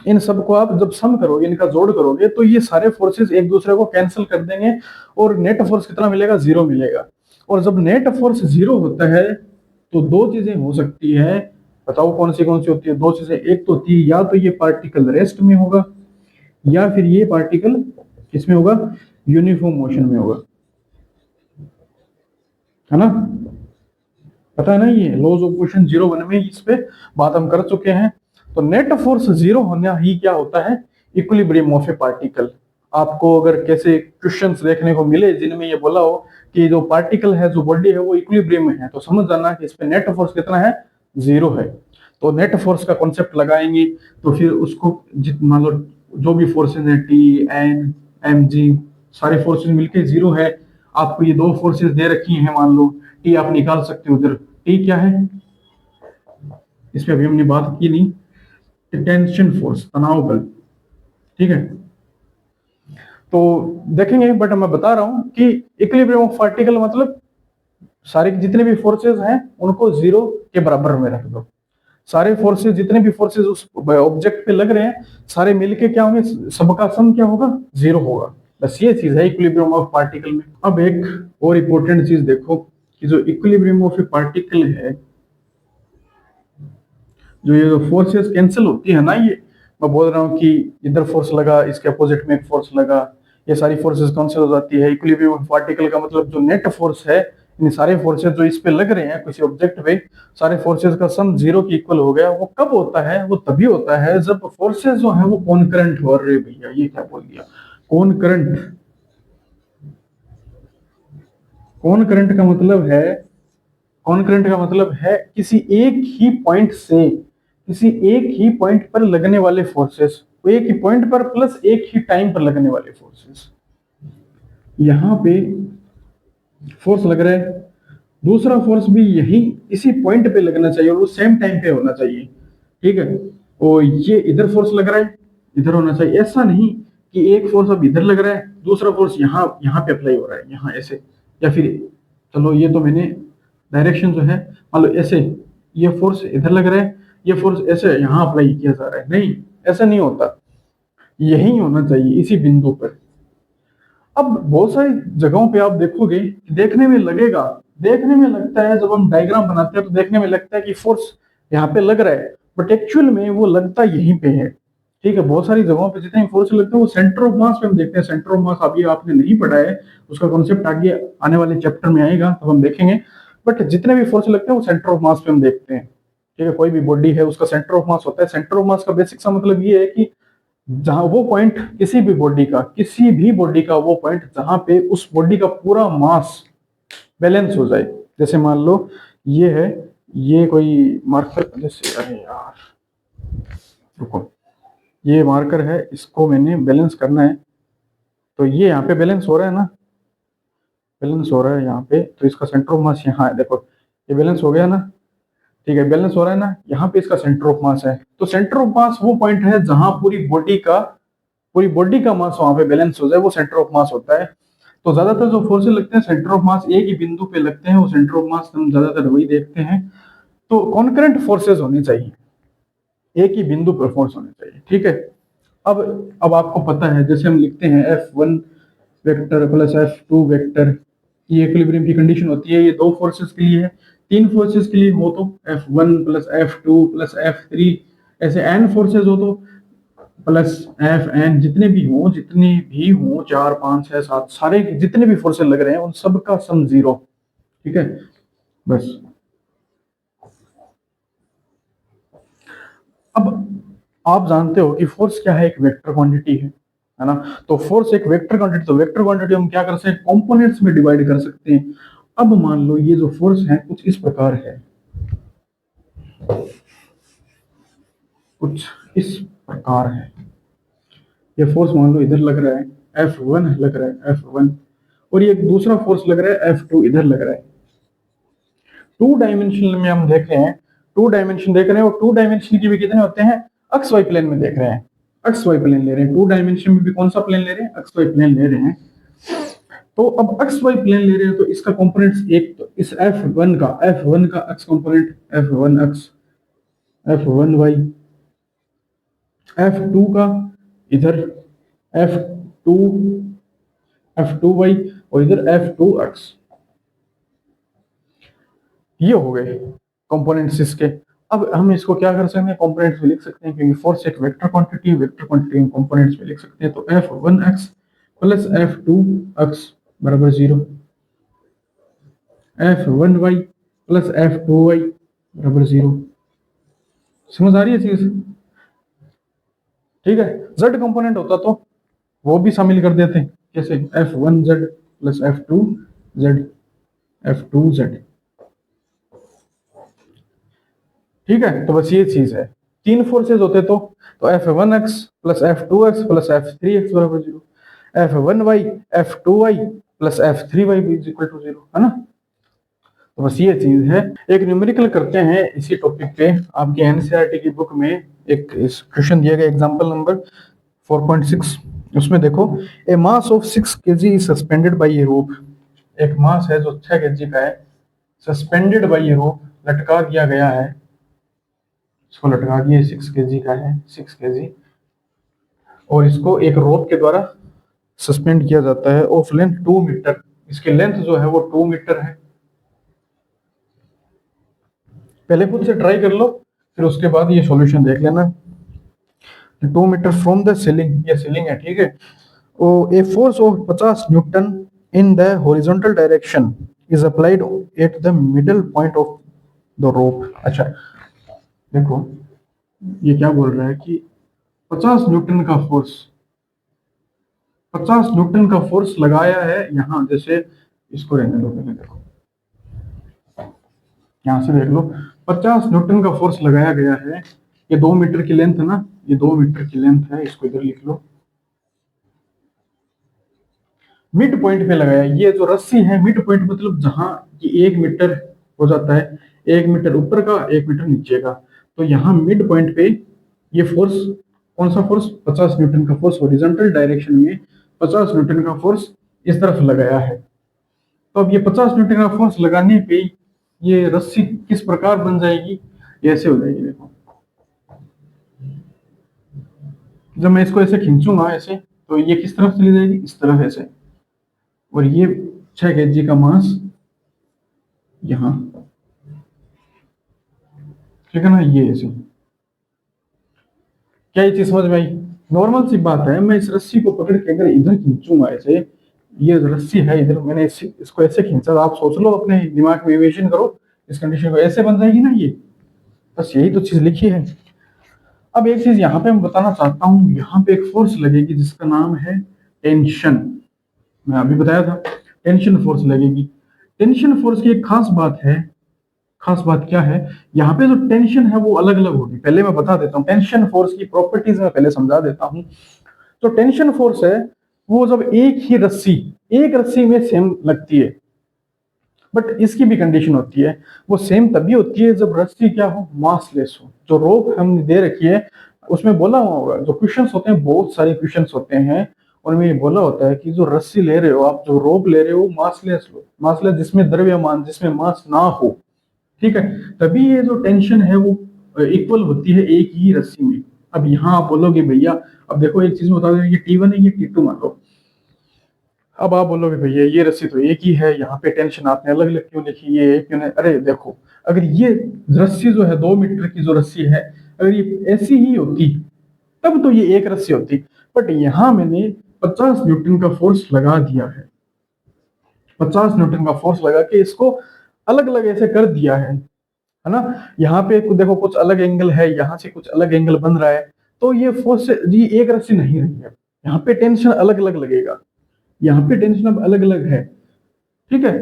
इन सबको आप जब सम करोगे, इनका जोड़ करोगे, तो ये सारे फोर्सेस एक दूसरे को कैंसिल कर देंगे, और नेट फोर्स कितना मिलेगा, 0 मिलेगा। और जब नेट फोर्स 0 होता है तो दो चीजें हो सकती है, बताओ कौन सी होती है, दो चीजें, एक तो होती है या तो ये पार्टिकल रेस्ट में होगा, या फिर ये पार्टिकल किसमें होगा, यूनिफॉर्म मोशन में होगा, है ना। पता है ना, ये लॉज ऑफ मोशन 0 1 में इस पे बात हम कर चुके हैं। तो नेट फोर्स 0 होना ही क्या होता है, इक्विलिब्रियम ऑफ ए पार्टिकल। आपको अगर कैसे क्वेश्चंस देखने को मिले जिनमें ये बोला हो कि जो पार्टिकल है, जो बॉडी है, वो इक्विलिब्रियम में है, तो समझ जाना कि इस पे नेट फोर्स कितना है, 0 है। तो नेट फोर्स का कॉन्सेप्ट लगाएंगे तो फिर उसको मान लो जो भी फोर्सेज है, टी एन एम जी, सारे फोर्सेज मिलके 0 है। आपको ये दो फोर्सेज दे रखी हैं, मान लो टी आप निकाल सकते हो उधर। टी क्या है, इस पे अभी हमने बात की नहीं, टेंशन फोर्स, तनाव बल, ठीक है। तो देखेंगे, बट मैं बता रहा हूं कि इक्विलिब्रियम ऑफ पार्टिकल मतलब सारे जितने भी फोर्सेज हैं उनको 0 के बराबर में रख दो। सारे फोर्सेज, जितने भी फोर्सेज उस ऑब्जेक्ट पे लग रहे हैं, सारे मिलके क्या होंगे, सबका सम क्या होगा, 0 होगा। बस ये चीज है इक्विलिब्रियम ऑफ पार्टिकल में। अब एक और इंपॉर्टेंट चीज देखो कि जो इक्विलिब्रियम ऑफ ए पार्टिकल है, जो ये फोर्सेस कैंसिल होती है ना, ये मैं बोल रहा हूँ कि इधर फोर्स लगा, इसके अपोजिट में एक फोर्स लगा, ये सारी फोर्सेस कैंसिल हो जाती है। इक्विलिब्रियम ऑफ पार्टिकल का मतलब जो नेट फोर्स है, इन सारे फोर्सेस जो इस पे लग रहे हैं किसी ऑब्जेक्ट पे, सारे फोर्सेस का सम 0 के इक्वल हो गया। वो कब होता है, वो तभी होता है जब फोर्सेस जो है वो कॉन्करेंट हो रहे। भैया ये क्या बोल दिया, कॉन्करेंट। कॉन्करेंट का मतलब है, कॉन्करेंट का मतलब है किसी एक ही पॉइंट से, किसी एक ही पॉइंट पर लगने वाले फोर्सेस, एक ही पॉइंट पर प्लस एक ही टाइम पर लगने वाले फोर्सेस। यहां पे फोर्स लग रहा है, दूसरा फोर्स भी यही इसी पॉइंट पे लगना चाहिए और वो सेम टाइम पे होना चाहिए, ठीक है। और ये इधर फोर्स लग रहा है, इधर होना चाहिए। ऐसा नहीं कि एक फोर्स अब इधर लग रहा है, दूसरा फोर्स यहाँ यहाँ पे अप्लाई हो रहा है, यहाँ ऐसे, या फिर चलो ये तो मैंने डायरेक्शन जो है मान लो ऐसे, ये फोर्स इधर लग रहा है, ये फोर्स ऐसे यहाँ अप्लाई किया जा रहा है। नहीं, ऐसा नहीं होता, यही होना चाहिए इसी बिंदु पर। अब बहुत सारी जगहों पे आप देखोगे, देखने में लगेगा, देखने में लगता है जब हम डायग्राम बनाते हैं तो देखने में लगता है कि फोर्स यहाँ पे लग रहा है, बट एक्चुअल में वो लगता यहीं पे है, ठीक है। बहुत सारी जगहों पे जितने फोर्स लगते हैं वो सेंटर ऑफ मास पे हम देखते हैं। सेंटर ऑफ मास अभी आपने नहीं पढ़ा है, उसका कॉन्सेप्ट आगे आने वाले चैप्टर में आएगा तो हम देखेंगे। बट जितने भी फोर्स लगते हैं वो सेंटर ऑफ मास पे हम देखते हैं, ठीक है। कोई भी बॉडी है उसका सेंटर ऑफ मास होता है। सेंटर ऑफ मास का बेसिक सा मतलब ये है कि जहां वो पॉइंट किसी भी बॉडी का, किसी भी बॉडी का वो पॉइंट जहां पे उस बॉडी का पूरा मास बैलेंस हो जाए। जैसे मान लो ये है, ये कोई मार्कर, जैसे अरे यार रुको, ये मार्कर है, इसको मैंने बैलेंस करना है, तो ये यहाँ पे बैलेंस हो रहा है ना, बैलेंस हो रहा है यहाँ पे, तो इसका सेंटर ऑफ मास यहाँ है, देखो ये बैलेंस हो गया ना, ठीक है, बैलेंस हो रहा है ना। यहाँ पे इसका सेंटर ऑफ मास है, तो सेंटर ऑफ मास वो पॉइंट है जहां पूरी बॉडी का मास वहां पे बैलेंस हो जाए, वो सेंटर ऑफ मास होता है। तो ज्यादातर जो फोर्सेस लगते हैं सेंटर ऑफ मास एक ही बिंदु पे लगते हैं, वो सेंटर ऑफ मास हम ज्यादातर वही देखते हैं। तो कॉन्करेंट फोर्सेस होने चाहिए, एक ही बिंदु पर फोर्स होने चाहिए, ठीक है। अब आपको पता है, जैसे हम लिखते हैं F1 vector plus F2 vector, ये इक्विलिब्रियम की कंडीशन होती है। ये दो फोर्सेस के लिए है, तीन फोर्सेस के लिए हो तो F1 plus F2 plus F3, ऐसे n फोर्सेस हो तो प्लस Fn, जितने भी हो 4 5 6 7, सारे जितने भी फोर्सेस लग रहे हैं उन सब का सम 0, ठीक है। बस अब आप जानते हो कि फोर्स क्या है, एक वेक्टर क्वांटिटी है ना। तो फोर्स एक वेक्टर क्वांटिटी, तो वेक्टर क्वांटिटी हम क्या कर सकते हैं, कंपोनेंट्स में डिवाइड कर सकते हैं। अब मान लो ये जो फोर्स है कुछ इस प्रकार है, कुछ इस प्रकार है। ये फोर्स मान लो इधर लग रहा है, F1 लग रहा है, F1, और ये एक दूसरा फोर्स लग रहा है F2 इधर लग रहा है। टू डायमेंशन में हम देख रहे हैं, टू डायमेंशन देख रहे हैं, और टू डायमेंशन की भी कितने होते हैं, एक्स वाई प्लेन में देख रहे हैं, एक्स वाई प्लेन ले रहे हैं। टू डायमेंशन में भी कौन सा प्लेन ले रहे हैं, एक्स वाई प्लेन ले रहे हैं। तो अब एक्स वाई प्लेन ले रहे हैं तो इसका कंपोनेंट्स एक, तो इस F1 का x component F1 x, F1 Y, F2 का इधर F2 F2 वाई, और इधर F2 एक्स। ये हो गए कंपोनेंट्स इसके। अब हम इसको क्या कर सकते हैं, कंपोनेंट्स में लिख सकते हैं, क्योंकि फोर्स एक वेक्टर क्वांटिटी है, वेक्टर क्वांटिटी हम कंपोनेंट्स में लिख सकते हैं। तो F1x प्लस F2x बराबर 0, F1y प्लस F2y बराबर 0। समझ आ रही है चीज? ठीक है। जेड कंपोनेंट होता तो वो भी शामिल कर देते, जैसे F1z प्लस F2z, F2z। ठीक है, तो बस ये चीज है। तीन फोर्सेज होते तो F1x plus F2x plus F3x बराबर 0, F1y F2y प्लस F3y भी इक्वल टू 0, है ना। तो बस ये चीज है। एक न्यूमेरिकल करते हैं इसी टॉपिक पे। आपके एनसीईआरटी की बुक में एक क्वेश्चन दिया गया, एग्जांपल नंबर 4.6। उसमें देखो, A mass of 6 kg is suspended by a rope. एक मास है जो 6 kg का है, सस्पेंडेड बाय ए रोप, लटका दिया गया है। इसको लटका दिया, 6 kg का है, 6 kg, और इसको एक रोप के द्वारा सस्पेंड किया जाता है ऑफ लेंथ 2 मीटर। इसकी लेंथ जो है वो 2 मीटर है। पहले खुद से ट्राई कर लो, फिर उसके बाद ये सॉल्यूशन देख लेना। 2 मीटर फ्रॉम द सीलिंग, ये सीलिंग है, ठीक है। A force of 50 Newton in the horizontal direction is applied at the middle point of the rope. अच्छा देखो, ये क्या बोल रहा है कि 50 न्यूटन का फोर्स, 50 न्यूटन का फोर्स लगाया है यहाँ। जैसे इसको रहने दो, पहले देखो, यहाँ से देख लो, 50 न्यूटन का फोर्स लगाया गया है। ये 2 मीटर की लेंथ है ना, ये 2 मीटर की लेंथ है, इसको इधर लिख लो। मिड पॉइंट पे लगाया, ये जो रस्सी है मिड पॉइंट मतलब जहां ये 1 मीटर हो जाता है, 1 मीटर ऊपर का, 1 मीटर नीचे का। तो यहाँ मिड पॉइंट पे ये फोर्स, कौन सा फोर्स, 50 न्यूटन का फोर्स हॉरिजॉन्टल डायरेक्शन में 50 न्यूटन का फोर्स इस तरफ लगाया है। तो अब ये 50 न्यूटन का फोर्स लगाने पे ये रस्सी किस प्रकार बन जाएगी, ऐसे हो जाएगी। देखो, जब मैं इसको ऐसे खींचूंगा ऐसे, तो ये किस तरफ चली जाएगी, इस तरफ ऐसे। और ये 6 kg का मास यहाँ, ठीक है ना, ये ऐसे। क्या ये चीज समझ में आई? नॉर्मल सी बात है। मैं इस रस्सी को पकड़ के अगर इधर खींचूंगा ऐसे, ये रस्सी है इधर, मैंने इसको ऐसे खींचा, तो आप सोच लो, अपने दिमाग में इमेजिन करो, इस कंडीशन को ऐसे बन जाएगी ना ये। बस यही तो चीज लिखी है। अब एक चीज यहाँ पे मैं बताना चाहता हूँ, यहाँ पे एक फोर्स लगेगी जिसका नाम है टेंशन। मैं अभी बताया था, टेंशन फोर्स लगेगी। टेंशन फोर्स की एक खास बात है। खास बात क्या है, यहाँ पे जो टेंशन है वो अलग अलग होगी। पहले मैं बता देता हूँ, टेंशन फोर्स की प्रॉपर्टीज में पहले समझा देता हूँ। तो टेंशन फोर्स है वो जब एक ही रस्सी, एक रस्सी में सेम लगती है, बट इसकी भी कंडीशन होती है। वो सेम तभी होती है जब रस्सी क्या हो, मासलेस हो। जो रोप हमने दे रखी है उसमें बोला हुआ होगा, जो क्वेश्चंस होते हैं, बहुत सारे क्वेश्चंस होते हैं, उनमें ये बोला होता है कि जो रस्सी ले रहे हो आप, जो रोप ले रहे हो, मासलेस लो, मासलेस जिसमें द्रव्यमान, जिसमें मास ना हो, ठीक है। तभी ये जो टेंशन है वो इक्वल होती है एक ही रस्सी में। अब यहाँ आप बोलोगे भैया, अब देखो एक चीज बता दें, ये T1 है, ये T2 मान लो। अब आप बोलोगे भैया ये रस्सी तो एक ही है, यहाँ पे टेंशन आपने अलग अलग क्यों लिखी, ये एक क्यों नहीं? अरे देखो, अगर ये रस्सी जो है 2 मीटर की जो रस्सी है, अगर ये ऐसी ही होती तब तो ये एक रस्सी होती। बट यहाँ मैंने 50 न्यूटन का फोर्स लगा दिया है, 50 न्यूटन का फोर्स लगा के इसको अलग अलग ऐसे कर दिया है ना। यहाँ पे देखो कुछ अलग एंगल है, यहाँ से कुछ अलग एंगल बन रहा है, तो ये फोर्स जी एक रस्सी नहीं रही है। यहाँ पे टेंशन अलग अलग लगेगा, यहाँ पे टेंशन अब अलग अलग है, ठीक है।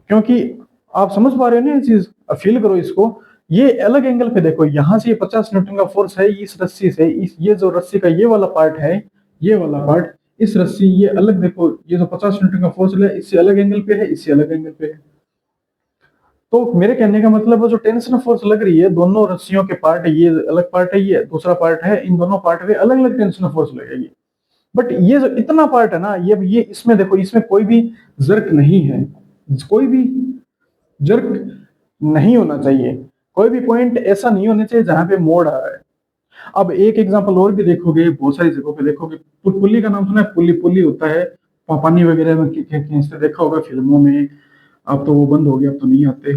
क्योंकि आप समझ पा रहे हो ना ये चीज, अब फील करो इसको। ये अलग एंगल पे देखो, यहाँ से ये 50 न्यूटन का फोर्स है इस रस्सी से, इस ये जो रस्सी का ये वाला पार्ट है, ये वाला पार्ट, इस रस्सी ये अलग देखो, ये जो 50 न्यूटन का फोर्स है इससे अलग एंगल पे है, इससे अलग एंगल पे है। तो मेरे कहने का मतलब है जो टेंशन फोर्स लग रही है, दोनों रस्सियों के पार्ट, ये अलग पार्ट है, ये दूसरा पार्ट है, इन दोनों पार्ट पे अलग अलग टेंशन फोर्स लगेगी। बट ये जो इतना पार्ट है ना, ये इसमें देखो, इसमें कोई भी जर्क नहीं है, कोई भी जर्क नहीं होना चाहिए, कोई भी पॉइंट ऐसा नहीं होना चाहिए जहां पे मोड़ आ रहा है। अब एक एग्जांपल और भी देखोगे, बहुत सारी जगहों पे देखोगे, पुली का नाम सुना है? पुली, पुली होता है पानी वगैरह में खींचते देखा होगा फिल्मों में। अब तो वो बंद हो गया, अब तो नहीं आते।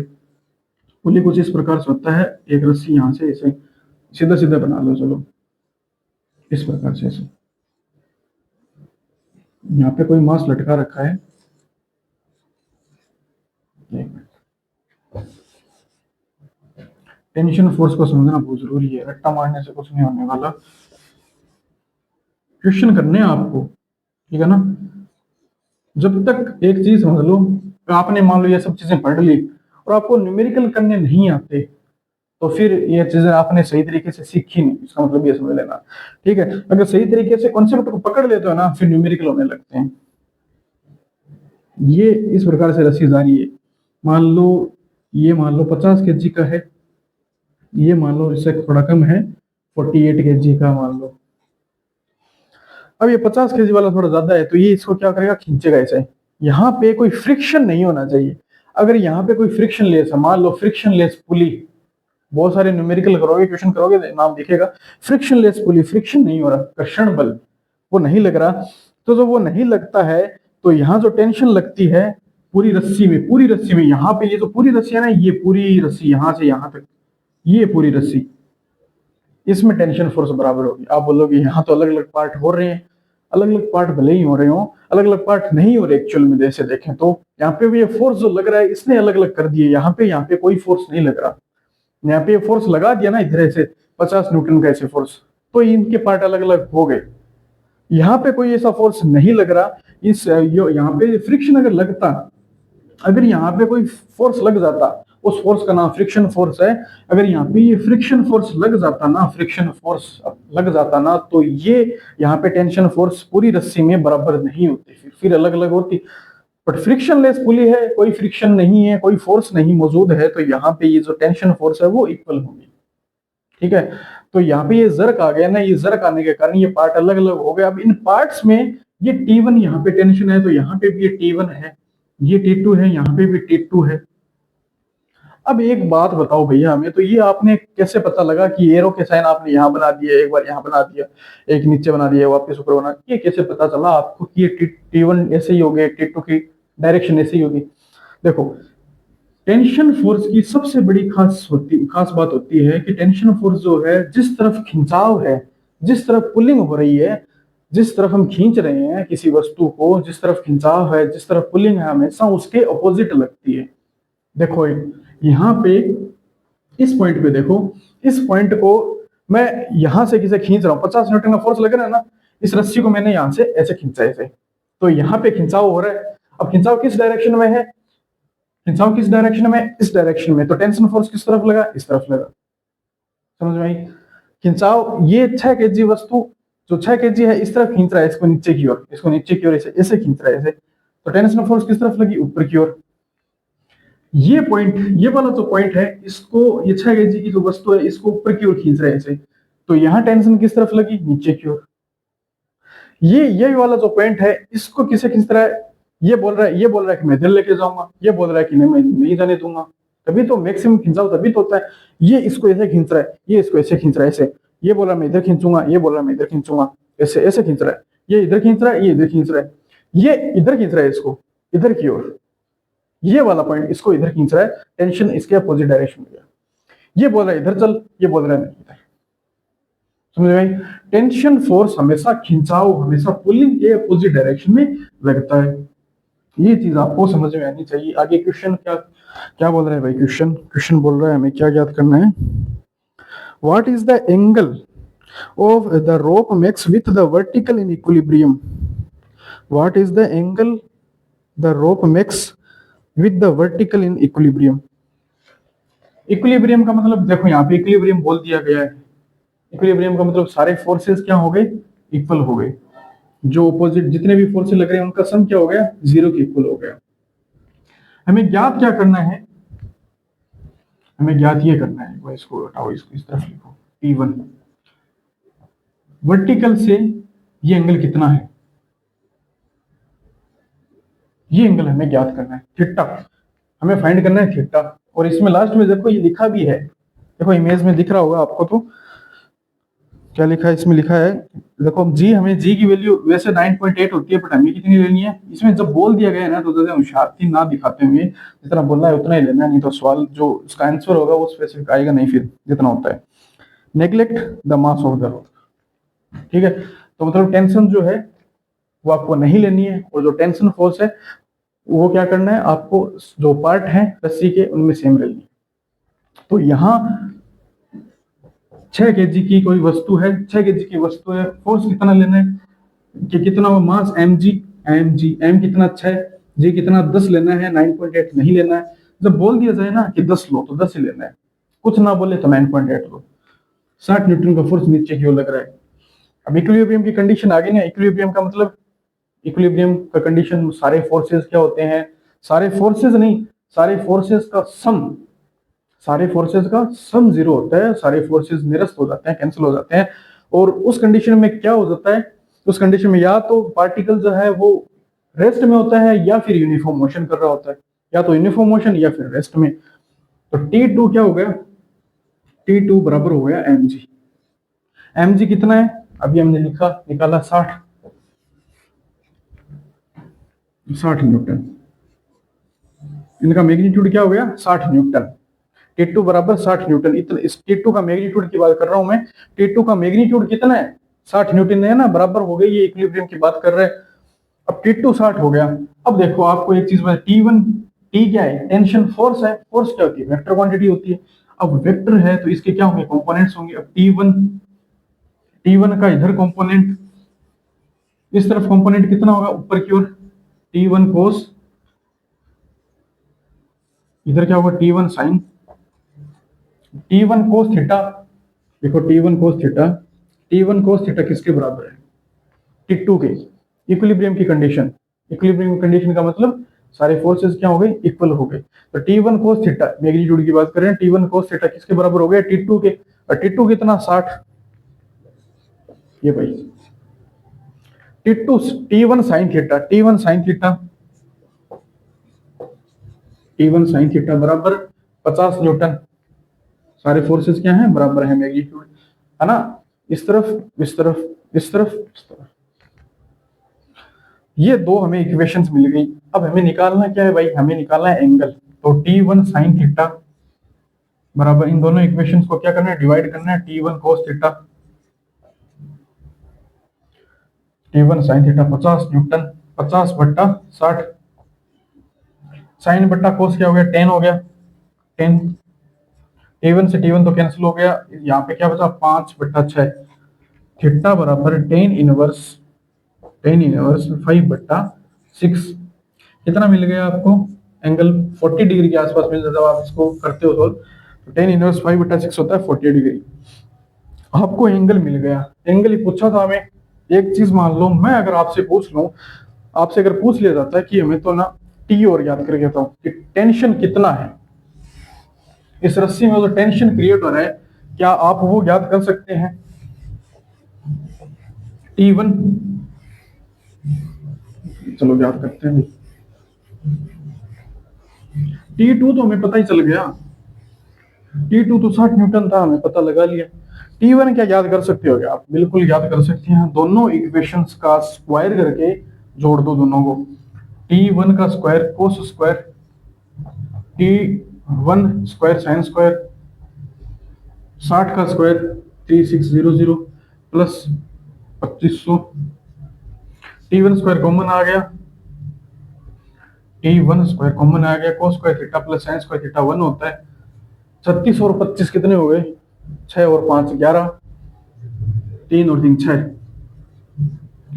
पुली कुछ इस प्रकार से होता है, एक रस्सी यहाँ से ऐसे सीधा सीधा बना लो, चलो इस प्रकार से ऐसे, यहाँ पे कोई मांस लटका रखा है, एक मिनट, टेंशन फोर्स को समझना बहुत जरूरी है, रट्टा मारने से कुछ नहीं होने वाला। क्वेश्चन करने हैं आपको, ठीक है ना। जब तक एक चीज समझ लो, आपने मान लो ये सब चीजें पढ़ ली और आपको न्यूमेरिकल करने नहीं आते, तो फिर ये चीजें आपने सही तरीके से सीखी नहीं, इसका मतलब ये समझ लेना, ठीक है। अगर सही तरीके से कॉन्सेप्ट को पकड़ लेते हो ना, फिर न्यूमेरिकल होने लगते हैं। ये इस प्रकार से रस्सी जारी है। मान लो ये मान लो 50 केजी का है, ये मान लो इससे थोड़ा कम है, 48 केजी का मान लो। अब ये 50 केजी वाला थोड़ा ज्यादा है, तो ये इसको क्या करेगा, खींचेगा ऐसे। यहाँ पे कोई फ्रिक्शन नहीं होना चाहिए। अगर यहाँ पे कोई फ्रिक्शन लेस है, मान लो फ्रिक्शन लेस पुली, बहुत सारे न्यूमेरिकल करोगे, क्वेश्चन करोगे, नाम दिखेगा फ्रिक्शन लेस पुली, फ्रिक्शन नहीं हो रहा, घर्षण बल वो नहीं लग रहा। तो जब वो नहीं लगता है, तो यहाँ जो टेंशन लगती है पूरी रस्सी में, पूरी रस्सी में, यहाँ पे ये जो पूरी रस्सी है ना, ये पूरी रस्सी यहाँ से यहाँ तक, ये पूरी रस्सी, इसमें टेंशन फोर्स बराबर होगी। आप बोलोगे यहाँ तो अलग अलग पार्ट हो रहे हैं, अलग अलग पार्ट भले ही हो रहे हो, अलग अलग पार्ट नहीं हो रहे एक्चुअल में। जैसे देखें तो यहाँ पे भी ये फोर्स जो लग रहा है, इसने अलग अलग कर दिए, यहाँ पे कोई फोर्स नहीं लग रहा। यहाँ पे फोर्स लगा दिया ना इधर से 50 न्यूटन का ऐसे फोर्स, तो इनके पार्ट अलग अलग हो गए। यहाँ पे कोई ऐसा फोर्स नहीं लग रहा। इस यहाँ पे फ्रिक्शन अगर लगता, अगर यहाँ पे कोई फोर्स लग जाता, उस फोर्स का नाम फ्रिक्शन फोर्स है। अगर यहाँ पे ये फ्रिक्शन फोर्स लग जाता ना, फ्रिक्शन फोर्स लग जाता ना, तो ये यहाँ पे टेंशन फोर्स पूरी रस्सी में बराबर नहीं होती, फिर अलग अलग होती। बट फ्रिक्शन लेस पुली है, कोई फ्रिक्शन नहीं है, कोई फोर्स नहीं मौजूद है, तो यहाँ पे ये जो टेंशन फोर्स है वो इक्वल होगी, ठीक है। तो यहाँ पे ये जर्क आ गया ना, ये जर्क आने के कारण ये पार्ट अलग अलग हो गए। अब इन पार्ट्स में ये T1 यहाँ पे टेंशन है, तो यहाँ पे भी ये T1 है, ये T2 है, यहाँ पे भी T2 है। अब एक बात बताओ भैया हमें, तो ये आपने कैसे पता लगा कि एरो के साइन आपने यहाँ बना दिया, एक बार यहाँ बना दिया, एक नीचे बना दिया, वापस ऊपर बना, ये कैसे पता चला आपको कि ये T1 ऐसे ही हो गया, T2 की डायरेक्शन ऐसे ही होगी? देखो, टेंशन फोर्स की सबसे बड़ी खास बात होती है कि टेंशन फोर्स जो है, जिस तरफ खिंचाव है, जिस तरफ पुलिंग हो रही है, जिस तरफ हम खींच रहे हैं किसी वस्तु को, जिस तरफ खिंचाव है, जिस तरफ पुलिंग है, हमेशा उसके अपोजिट लगती है। देखो यहाँ पे इस पॉइंट पे देखो, इस पॉइंट को मैं यहां से किसे खींच रहा हूँ, 50 न्यूटन का फोर्स लग रहा है ना, इस रस्सी को मैंने यहां से ऐसे खींचा ऐसे, तो यहाँ पे खिंचाव हो रहा है। अब खिंचाव किस डायरेक्शन में है, खिंचाव किस डायरेक्शन में, इस डायरेक्शन में, तो टेंशन फोर्स किस तरफ लगा, इस तरफ लगा। समझ में आई? खिंचाव, ये 6 केजी वस्तु जो 6 केजी है इस तरफ खींच रहा है, इसको नीचे की ओर, इसको नीचे की ओर ऐसे ऐसे खींच रहा है ऐसे, तो टेंशन फोर्स किस तरफ लगी, ऊपर की ओर। ये पॉइंट, ये वाला जो पॉइंट है, इसको, ये 6 केजी की जो वस्तु है, इसको ऊपर की ओर खींच रहा है ऐसे, तो यहाँ टेंशन किस तरफ लगी, नीचे की ओर। ये वाला जो पॉइंट है, इसको किसे खींच रहा है, ये बोल रहा है कि मैं इधर लेके जाऊंगा, ये बोल रहा है कि नहीं मैं नहीं जाने दूंगा। तभी तो मैक्सिमम खिंचाव तभी तो होता है। ये इसको ऐसे खींच रहा है, ये इसको ऐसे खींच रहा है ऐसे, ये बोल रहा है मैं इधर खींचूंगा, ये बोल रहा है मैं इधर खींचूंगा, ऐसे ऐसे खींच रहा है, ये इधर खींच रहा है, ये इधर खींच रहा है, ये इधर खींच रहा है इसको इधर की ओर, ये वाला पॉइंट इसको इधर खींच रहा है, टेंशन इसके अपोजिट डायरेक्शन में गया। ये बोल रहा है इधर चल, ये बोल रहा है नहीं इधर। समझ में? टेंशन फोर्स हमेशा खिंचाव, हमेशा पुलिंग के अपोजिट डायरेक्शन में लगता है। ये चीज आपको समझ में आनी चाहिए। आगे क्वेश्चन क्या क्या बोल रहा है भाई, क्वेश्चन बोल रहा है हमें क्या याद करना है। What is the angle of the rope makes with the vertical in equilibrium? What is the angle the rope makes with the vertical in equilibrium? Equilibrium का मतलब देखो, यहाँ पे इक्विलिब्रियम बोल दिया गया है। इक्विलिब्रियम का मतलब सारे फोर्सेस क्या हो गए, इक्वल हो गए। जो अपोजिट जितने भी फोर्सेस लग रहे हैं उनका सम क्या हो गया, 0 के इक्वल हो गया। हमें ज्ञात क्या करना है, हमें ज्ञात ये करना है, वो इसको हटाओ, इसको इस तरफ लिखो, P1 वर्टिकल से ये एंगल कितना है, ये एंगल हमें ज्ञात करना है, थीटा हमें फाइंड करना है, थीटा। और इसमें लास्ट में देखो ये लिखा भी है, देखो इमेज में दिख रहा होगा आपको, तो क्या लिखा है इसमें, लिखा है देखो जी, हमें जी की वैल्यू वैसे 9.8 होती है, बट हमें कितनी लेनी है, इसमें जब बोल दिया गया है ना, तो जैसे होशियार ना दिखाते हुए जितना बोलना है उतना ही लेना है, नहीं तो सवाल जो उसका आंसर होगा वो स्पेसिफिक आएगा नहीं फिर जितना होता है। Neglect the mass of the road, ठीक है। तो मतलब टेंशन जो है वो आपको नहीं लेनी है, और जो टेंशन फोर्स है वो क्या करना है आपको, जो पार्ट है रस्सी के उनमें सेम लेनी है। तो यहाँ 6 kg की कोई वस्तु है, 6 kg की वस्तु है, फोर्स कितना लेना है कि कितना वो मास एम कितना 6, जी कितना 10 लेना है, 9.8 नहीं लेना है। जब बोल दिया जाए ना कि 10 लो तो 10 ही लेना है, कुछ ना बोले तो 9.8 लो। 60 न्यूटन का फोर्स नीचे की ओर लग रहा है। अब इक्विलिब्रियम की कंडीशन आ गई ना, इक्विलिब्रियम का मतलब, इक्विलिब्रियम का कंडीशन सारे फोर्सेस क्या होते हैं, सारे फोर्सेस नहीं, सारे फोर्सेस का सम, सारे फोर्सेस का सम जीरो होता है, सारे फोर्सेस निरस्त हो जाते हैं, कैंसिल हो जाते हैं। और उस कंडीशन में क्या हो जाता है, उस कंडीशन में या तो पार्टिकल जो है वो रेस्ट में होता है या फिर यूनिफॉर्म मोशन कर रहा होता है, या तो यूनिफॉर्म मोशन या फिर रेस्ट में। तो T2 क्या हो गया, T2 बराबर हो गया mg। mg कितना है, अभी हमने लिखा निकाला 60 न्यूटन। इनका मैग्नीट्यूड क्या हो गया 60 न्यूटन। T2 बराबर 60 न्यूटन। इतना इस T2 का मैग्नीट्यूड की बात कर रहा हूं मैं। T2 का मैग्नीट्यूड कितना है 60 न्यूटन है ना, बराबर हो गई, ये इक्विलिब्रियम की बात कर रहे हैं। अब T2 60 हो गया। अब देखो आपको एक चीज बता, T1 T क्या है, टेंशन फोर्स है, फोर्स क्या होती है वेक्टर क्वांटिटी होती है। अब वेक्टर है तो इसके क्या होंगे कंपोनेंट्स होंगे। अब T1 का इधर कंपोनेंट, इस तरफ कंपोनेंट कितना होगा ऊपर की ओर, T1 कोस, इधर क्या होगा T1 sign, T1 cos theta. देखो T1 cos theta, T1 cos theta किसके बराबर है T2 के। इक्विलिब्रियम की कंडीशन, इक्विलिब्रियम कंडीशन का मतलब सारे फोर्सेस क्या हो गए इक्वल हो गए। तो T1 कोस थीटा मैग्नीट्यूड की बात कर रहे हैं, T1 कोस थीटा किसके बराबर हो गया T2 के। और T2 कितना 60, ये भाई T2 T1 sine theta, T1 sine theta, T1 sine theta बराबर 50 न्यूटन। सारे फोर्सेस क्या हैं बराबर है मैग्नीट्यूड, है ना। इस तरफ इस तरफ इस तरफ इस तरफ, ये दो हमें इक्वेशंस मिल गई। अब हमें निकालना क्या है भाई, हमें निकालना है एंगल। तो T1 साइन थीटा बराबर इन दोनों इक्वेशंस को क्या करना है डिवाइड करना है, T1 cos theta, T1 sine theta 50 Newton, 50 बट्टा 60, साइन बट्टा कोस क्या हो गया 10 हो गया, 10, T1 से T1 तो कैंसिल हो गया, यहाँ पे क्या बचा 5 बट्टा 6, थीटा बराबर 10 इनवर्स 5 बट्टा 6। कितना मिल गया आपको एंगल 40 डिग्री के आसपास मिल जाता है। जब आप इसको करते हो तो 10 इनवर्स 5 बट्टा 6 होता है 40 डिग्री। आपको एंगल मिल गया, एंगल ही पूछा था हमें। एक चीज मान लो, मैं अगर आपसे पूछ लूं, आपसे अगर पूछ लिया जाता है कि हमें तो ना टी और याद करके बताओ कि टेंशन कितना है इस रस्सी में, जो टेंशन क्रिएट हो रहा है, क्या आप वो याद कर सकते हैं T1, चलो याद करते हैं। T2 तो हमें पता ही चल गया, T2 तो 60 न्यूटन था, हमें पता लगा लिया। T1 क्या याद कर सकते हो आप, बिल्कुल याद कर सकते हैं, दोनों इक्वेशंस का स्क्वायर करके जोड़ दो दोनों को। T1 का square cos square, T1 square sine square, 60 का square 3600 plus 2500, T1 square common आ गया, T1 स्क्वायर कॉमन आ गया, cos square theta plus sine square theta 1 होता है। 36 और 25 कितने हो गए, 6 और 5 11, 3 और 3 6,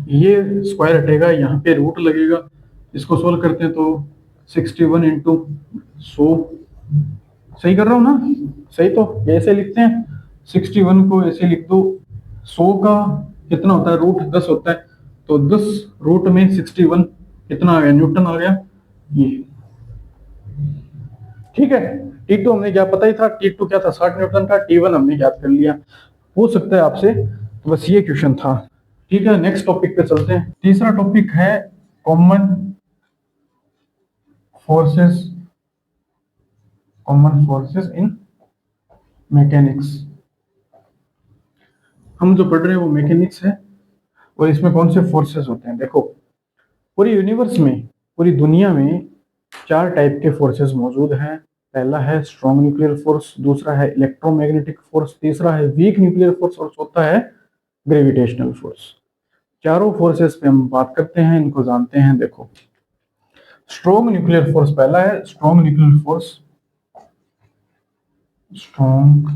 ये स्क्वायर हटेगा, यहाँ पे रूट लगेगा, इसको सोल्व करते हैं तो 61 इंटू 100, सही कर रहा हूँ ना, सही तो ये ऐसे लिखते हैं, 61 को ऐसे लिख दो, 100 का कितना होता है रूट 10 होता है, तो 10 रूट में 61 कितना आ गया न्यूटन आ गया ये, ठीक है। T2 हमने क्या पता ही था, T2 क्या था 60 न्यूटन का, T1 हमने याद कर लिया। हो सकता है आपसे, तो बस ये क्वेश्चन था, ठीक है। नेक्स्ट टॉपिक पे चलते हैं। तीसरा टॉपिक है common forces, common forces in mechanics. हम जो पढ़ रहे हैं वो मैकेनिक्स है, और इसमें कौन से फोर्सेस होते हैं। देखो पूरी यूनिवर्स में, पूरी दुनिया में 4 टाइप के फोर्सेस मौजूद हैं। पहला है स्ट्रॉन्ग न्यूक्लियर फोर्स, दूसरा है इलेक्ट्रोमैग्नेटिक फोर्स, तीसरा है वीक न्यूक्लियर फोर्स, और चौथा है ग्रेविटेशनल फोर्स। चारों फोर्सेस पे हम बात करते हैं, इनको जानते हैं। देखो स्ट्रॉन्ग न्यूक्लियर फोर्स पहला है, strong nuclear force, strong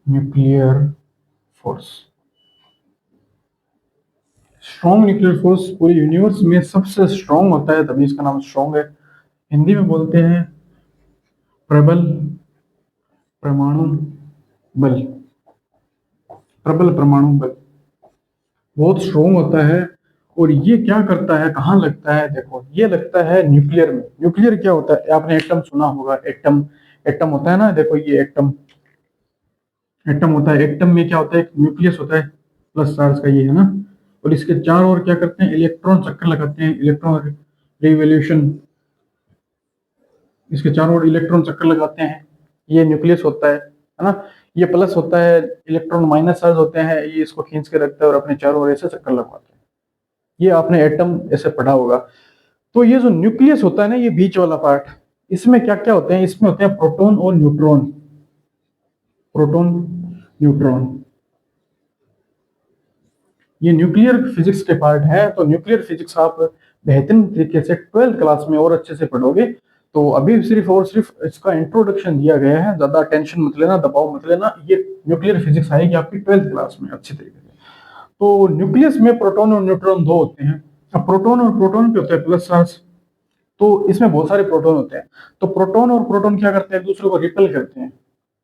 nuclear force. Strong nuclear force पूरे यूनिवर्स में सबसे स्ट्रॉन्ग होता है, तभी इसका नाम स्ट्रॉन्ग है। हिंदी में बोलते हैं प्रबल परमाणु बल। प्रबल परमाणु बल बहुत स्ट्रॉन्ग होता है। और ये क्या करता है, कहाँ लगता है, देखो ये लगता है न्यूक्लियर में। न्यूक्लियर क्या होता है, आपने एटम सुना होगा, एटम। एटम होता है ना, देखो ये एटम। एटम होता है, एटम में क्या होता है, एक न्यूक्लियस होता है प्लस चार्ज का, ये है ना। और इसके चारों ओर क्या करते हैं, इलेक्ट्रॉन चक्कर लगाते हैं, इलेक्ट्रॉन रिवोल्यूशन। इसके चारों ओर इलेक्ट्रॉन चक्कर लगाते हैं, ये न्यूक्लियस होता है ना। ये प्लस होता है, इलेक्ट्रॉन माइनस चार्ज होते हैं, ये इसको खींच के रखता है और अपने चारों ओर ऐसे चक्कर लगवाते हैं। ये आपने एटम ऐसे पढ़ा होगा। तो ये जो न्यूक्लियस होता है ना, ये बीच वाला पार्ट, इसमें क्या क्या होते हैं, इसमें होते हैं प्रोटॉन और न्यूट्रॉन। प्रोटॉन न्यूट्रॉन, ये न्यूक्लियर फिजिक्स के पार्ट है। तो न्यूक्लियर फिजिक्स आप बेहतरीन तरीके से 12th क्लास में और अच्छे से पढ़ोगे। तो अभी सिर्फ और सिर्फ इसका इंट्रोडक्शन दिया गया है, ज्यादा टेंशन मत लेना, दबाव मत लेना। ये न्यूक्लियर फिजिक्स आएगी आपकी 12th क्लास में अच्छी तरीके से। तो न्यूक्लियस में प्रोटॉन और न्यूट्रॉन दो होते हैं। अब प्रोटॉन और प्रोटॉन पे होता है प्लस चार्ज। तो इसमें बहुत सारे प्रोटॉन होते हैं। तो प्रोटॉन और प्रोटॉन क्या करते हैं, एक दूसरे को रिपेल करते हैं,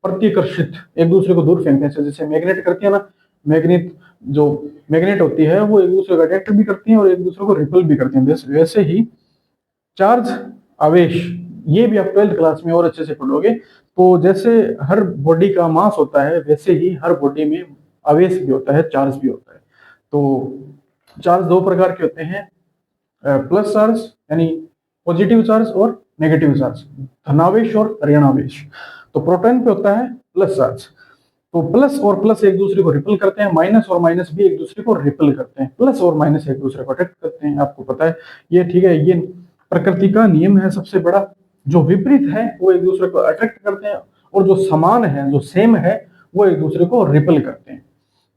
प्रतिकर्षित, एक दूसरे को दूर फेंकते हैं। जैसे मैग्नेट करती है ना, मैग्नेट जो मैग्नेट होती है वो एक दूसरे को अट्रैक्ट भी करती है और एक दूसरे को रिपेल भी करती है। वैसे ही चार्ज, आवेश, ये भी आप 12th क्लास में और अच्छे से पढ़ोगे। तो जैसे हर बॉडी का मास होता है, वैसे ही हर बॉडी में आवेश भी होता है, चार्ज भी होता है। तो चार्ज दो प्रकार के होते हैं, प्लस चार्ज यानी पॉजिटिव चार्ज और नेगेटिव चार्ज, धनावेश और ऋणावेश। तो प्रोटॉन पे होता है प्लस चार्ज। तो प्लस और प्लस एक दूसरे को रिपल करते हैं, माइनस और माइनस भी एक दूसरे को रिपल करते हैं, प्लस और माइनस एक दूसरे को अट्रैक्ट करते हैं, आपको पता है ये, ठीक है। ये प्रकृति का नियम है सबसे बड़ा। जो विपरीत है वो एक दूसरे को अट्रैक्ट करते हैं, और जो समान है, जो सेम है, वो एक दूसरे को रिपल करते हैं।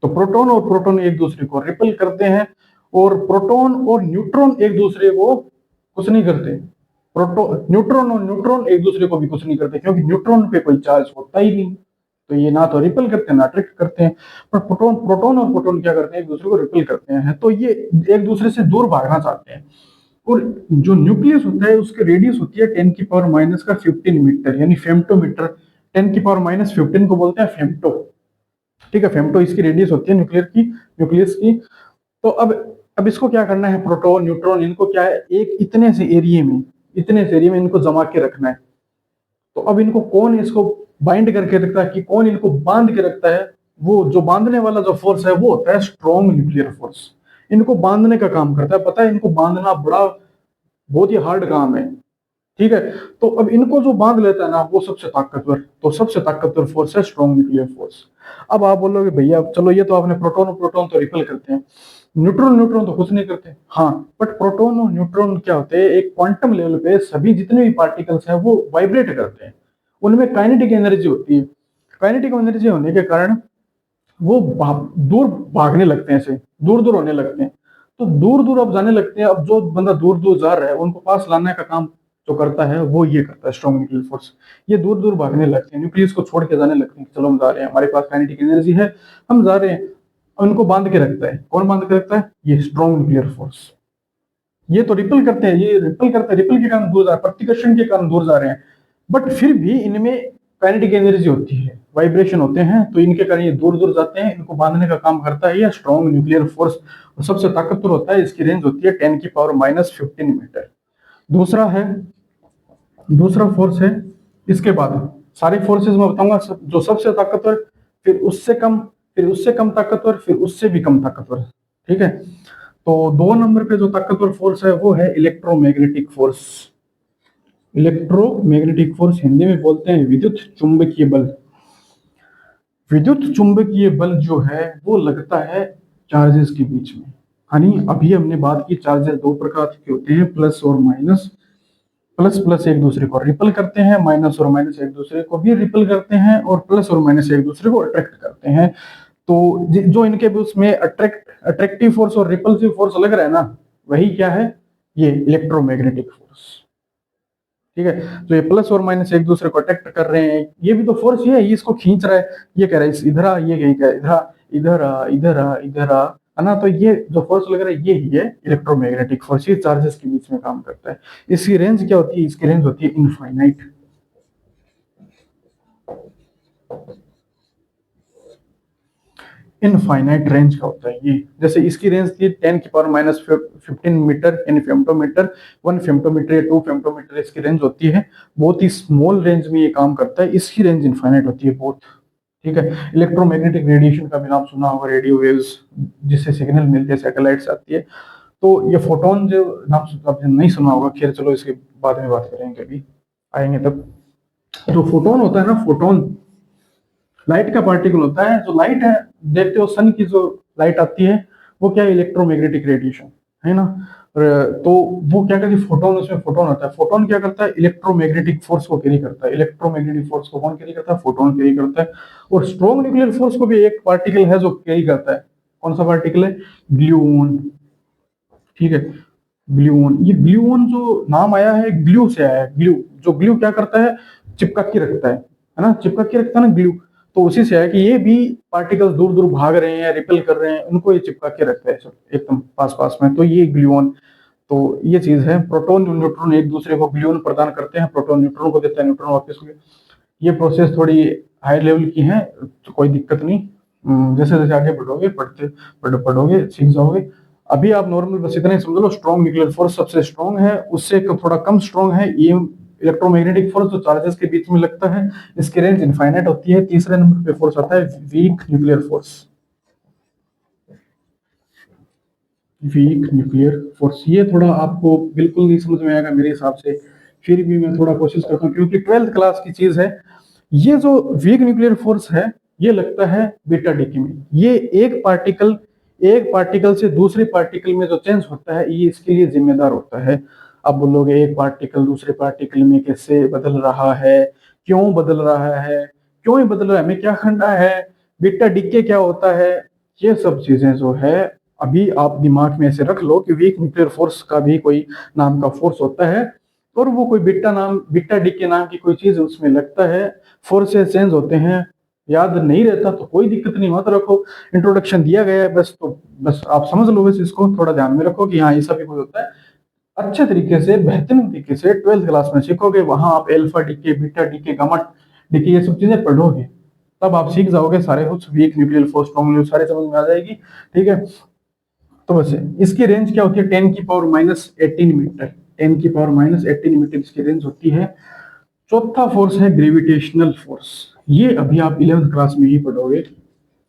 तो प्रोटॉन और प्रोटॉन एक दूसरे को रिपल करते हैं, और प्रोटॉन और न्यूट्रॉन एक दूसरे को कुछ नहीं करते। प्रोटॉन, न्यूट्रॉन और न्यूट्रॉन एक दूसरे को भी कुछ नहीं करते, क्योंकि न्यूट्रॉन पे कोई चार्ज होता ही नहीं। तो ये ना तो रिपल करते हैं ना अट्रैक्ट करते हैं। पर प्रोटॉन प्रोटॉन और प्रोटॉन क्या करते हैं, एक दूसरे को रिपल करते हैं। तो ये एक दूसरे से दूर भागना चाहते हैं। और जो न्यूक्लियस होता है उसकी रेडियस होती है 10 की पावर माइनस का 15 मीटर, यानी फेम्टोमीटर। 10 की पावर माइनस 15 को बोलते हैं फेम्टो, ठीक है। फेम्टो इसकी रेडियस होती है न्यूक्लियर की, न्यूक्लियस की। तो अब इसको क्या करना है, प्रोटॉन न्यूट्रॉन, इनको क्या है, एक इतने से एरिया में इनको जमा के रखना है। तो अब इनको कौन इसको बाइंड करके रखता है, कि कौन इनको बांध के रखता है, वो जो बांधने वाला जो फोर्स है वो होता है स्ट्रॉन्ग न्यूक्लियर फोर्स। इनको बांधने का काम करता है, पता है, इनको बांधना बड़ा बहुत ही हार्ड काम है, ठीक है। तो अब इनको जो बांध लेता है ना, वो सबसे ताकतवर, तो सबसे ताकतवर फोर्स है स्ट्रॉन्ग न्यूक्लियर फोर्स। अब आप बोलोगे भैया चलो ये तो आपने प्रोटॉन और प्रोटॉन तो रिपेल करते हैं, न्यूट्रॉन न्यूट्रॉन तो कुछ नहीं करते। हाँ, बट प्रोटॉन और न्यूट्रॉन क्या होते हैं, एक क्वांटम लेवल पे सभी जितने भी पार्टिकल्स हैं वो वाइब्रेट करते हैं, उनमें काइनेटिक एनर्जी होती है। काइनेटिक एनर्जी होने के कारण वो दूर भागने लगते हैं, ऐसे दूर दूर होने लगते हैं। तो दूर दूर अब जाने लगते हैं। अब जो बंदा दूर दूर जा रहा है उनको पास लाने का काम जो करता है वो ये करता है स्ट्रॉन्ग न्यूक्लियर फोर्स। ये दूर दूर भागने लगते हैं, न्यूक्लियस को छोड़ के जाने लगते हैं, चलो हम जा रहे हैं, हमारे पास काइनेटिक एनर्जी है, हम जा रहे हैं। उनको बांध के रखता है, कौन बांध के रखता है, ये स्ट्रॉन्ग न्यूक्लियर फोर्स। ये तो रिपल करते हैं, ये रिपल करते हैं, रिपल के कारण दूर जा रहे हैं, प्रतिकर्षण के कारण दूर जा रहे हैं। बट फिर भी इनमें काइनेटिक एनर्जी होती है, वाइब्रेशन होते हैं, तो इनके कारण ये दूर दूर जाते हैं। इनको बांधने का काम करता है ये स्ट्रॉन्ग न्यूक्लियर फोर्स, और सबसे ताकतवर होता है, इसकी रेंज होती है 10 की पावर माइनस 15 मीटर। दूसरा है, दूसरा फोर्स है, इसके बाद सारे फोर्सेस में बताऊंगा, जो सबसे ताकतवर, फिर उससे कम, फिर उससे कम ताकतवर, फिर उससे भी कम ताकतवर, ठीक है। तो 2 नंबर पे जो ताकतवर फोर्स है वो है electromagnetic force. Electromagnetic force Hindi में बोलते हैं विद्युत चुंबकीय बल। विद्युत चुंबकीय बल जो है वो लगता है चार्जेस के बीच में। यानी अभी हमने बात की, चार्जेस दो प्रकार के होते हैं, प्लस और माइनस। प्लस प्लस एक दूसरे को रिपल करते हैं, माइनस और माइनस एक दूसरे को भी रिपल करते हैं, और प्लस और माइनस एक दूसरे को अट्रैक्ट करते हैं। तो जो इनके बीच में अट्रैक्टिव फोर्स और रिपल्सिव फोर्स लग रहा है ना, वही क्या है, ये इलेक्ट्रोमैग्नेटिक फोर्स। ठीक है। तो ये प्लस और माइनस एक दूसरे को अट्रैक्ट कर रहे हैं, ये भी तो फोर्स ही है, ये इसको खींच रहा है, ये कह रहा है इधर आ, ये कह रहा है इधर आ, इधर आ, इधर आ, है ना। तो ये जो फोर्स लग रहा है ये ही है इलेक्ट्रोमैग्नेटिक फोर्स, ये चार्जेस के बीच में काम करता है। इसकी रेंज क्या होती है? इसकी रेंज होती है इनफाइनाइट। इनफाइनाइट रेंज का होता है ये। जैसे इसकी रेंज थी 10⁻15 मीटर यानी फेम्टोमीटर, 1 फेम्टोमीटर या 2 फेम्टोमीटर इसकी रेंज होती है। बहुत ही स्मॉल रेंज में ये काम करता है, इसकी रेंज इनफाइनाइट होती है बहुत। ठीक है। इलेक्ट्रोमैग्नेटिक रेडिएशन का भी नाम सुना होगा, रेडियो वेव्स जिससे सिग्नल मिलते हैं, सैटेलाइट्स आती है। तो ये फोटोन जो नाम आपने नहीं सुना होगा, खैर चलो इसके बाद में बात करेंगे, कभी आएंगे तब। जो फोटोन होता है ना, फोटोन लाइट का पार्टिकल होता है। जो लाइट है, देखते हो सन की जो लाइट आती है वो क्या है? इलेक्ट्रोमैग्नेटिक रेडिएशन है ना। तो वो क्या करती है? फोटोन, उसमें फोटोन होता है। फोटोन क्या करता है? इलेक्ट्रोमैग्नेटिक फोर्स को कैरी करता है। इलेक्ट्रोमैग्नेटिक फोर्स को कौन कैरी करता है? फोटोन कैरी करता है। और स्ट्रॉन्ग न्यूक्लियर फोर्स को भी एक पार्टिकल है जो कैरी करता है। कौन सा पार्टिकल है? ग्लून। ठीक है, ग्लून। ये ग्लून जो नाम आया है, ग्लू से आया है। ग्लू, जो ग्लू क्या करता है? चिपका के रखता है ना, चिपका के रखता है ना ग्लू। तो उसी से है कि ये भी पार्टिकल्स दूर दूर भाग रहे हैं, रिपेल कर रहे हैं, उनको ये चिपका के रखता है सब एकदम पास पास में, तो ये ग्लूऑन। तो ये चीज है। प्रोटॉन और न्यूट्रॉन एक दूसरे को ग्लूऑन प्रदान करते हैं, प्रोटॉन न्यूट्रॉन को देता है, न्यूट्रॉन वापस को। ये प्रोसेस थोड़ी हाई लेवल की है, तो कोई दिक्कत नहीं। जैसे जैसे आगे बढ़ोगे, पढ़ोगे सीख जाओगे। अभी आप नॉर्मल बस इतना ही समझ लो, स्ट्रॉन्ग न्यूक्लियर फोर्स सबसे स्ट्रॉन्ग है, उससे थोड़ा कम स्ट्रॉन्ग है ये इलेक्ट्रोमैग्नेटिक फोर्स जो चार्जेस के बीच में लगता है। इसकी रेंज इनफाइनाइट होती है। तीसरे नंबर पे फोर्स आता है weak nuclear force. Weak nuclear force ये थोड़ा आपको बिल्कुल नहीं समझ में आएगा मेरे हिसाब से, फिर भी मैं थोड़ा कोशिश करता हूँ क्योंकि 12th क्लास की चीज है। ये जो वीक न्यूक्लियर फोर्स है ये लगता है बीटा डिके में। ये एक पार्टिकल से दूसरे पार्टिकल में जो चेंज होता है ये इसके लिए जिम्मेदार होता है। अब बोलोगे एक पार्टिकल दूसरे पार्टिकल में कैसे बदल रहा है, क्यों बदल रहा है, क्यों ही बदल रहा है, हमें क्या करना है, बीटा डिके क्या होता है, ये सब चीजें जो है अभी आप दिमाग में ऐसे रख लो कि वीक न्यूक्लियर फोर्स का भी कोई नाम का फोर्स होता है, और वो कोई बीटा डिके नाम की कोई चीज उसमें लगता है, फोर्सेस चेंज होते हैं। याद नहीं रहता तो कोई दिक्कत नहीं, मत रखो, इंट्रोडक्शन दिया गया है बस, तो बस आप समझ लो, बस इसको थोड़ा ध्यान में रखो कि हाँ ऐसा भी कोई होता है। अच्छे तरीके से, बेहतरीन तरीके से 12th क्लास में सीखोगे, वहां आप alpha decay, beta decay, gamma decay ये सब चीजें पढ़ोगे, तब आप सीख जाओगे सारे कुछ, weak nuclear force, strong nuclear, सारे समझ में आ जाएगी। ठीक है। तो बस इसकी रेंज क्या होती है? 10⁻18 मीटर। 10⁻18 मीटर इसकी रेंज होती है। चौथा फोर्स है ग्रेविटेशनल फोर्स। ये अभी आप 11th क्लास में ही पढ़ोगे,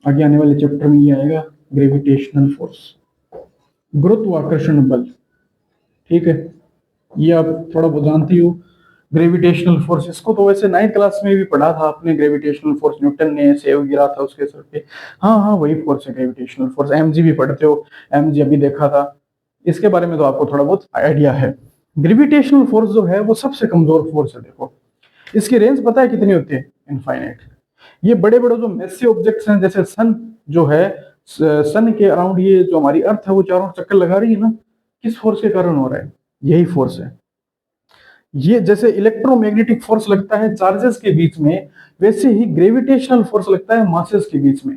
आगे आने वाले चैप्टर में ये आएगा, ग्रेविटेशनल फोर्स, गुरुत्वाकर्षण बल। ठीक है, ये आप थोड़ा बहुत जानती हो ग्रेविटेशनल फोर्स। इसको तो वैसे 9th क्लास में भी पढ़ा था आपने, ग्रेविटेशनल फोर्स न्यूटन ने सेव गिरा था उसके सर पे। हाँ हाँ, वही फोर्स है ग्रेविटेशनल फोर्स। एमजी भी पढ़ते हो, एमजी अभी देखा था, इसके बारे में तो आपको थोड़ा बहुत आइडिया है। ग्रेविटेशनल फोर्स जो है वो सबसे कमजोर फोर्स है। देखो इसकी रेंज पता है कितनी होती है? इनफाइनाइट। ये बड़े बड़े जो मैसिव ऑब्जेक्ट्स हैं, जैसे सन जो है, सन के अराउंड ये जो हमारी अर्थ है वो चारों चक्कर लगा रही है ना, किस फोर्स के कारण हो रहा है? यही फोर्स है। ये जैसे इलेक्ट्रोमैग्नेटिक फोर्स लगता है चार्जेस के बीच में, वैसे ही ग्रेविटेशनल फोर्स लगता है मासेस के बीच में।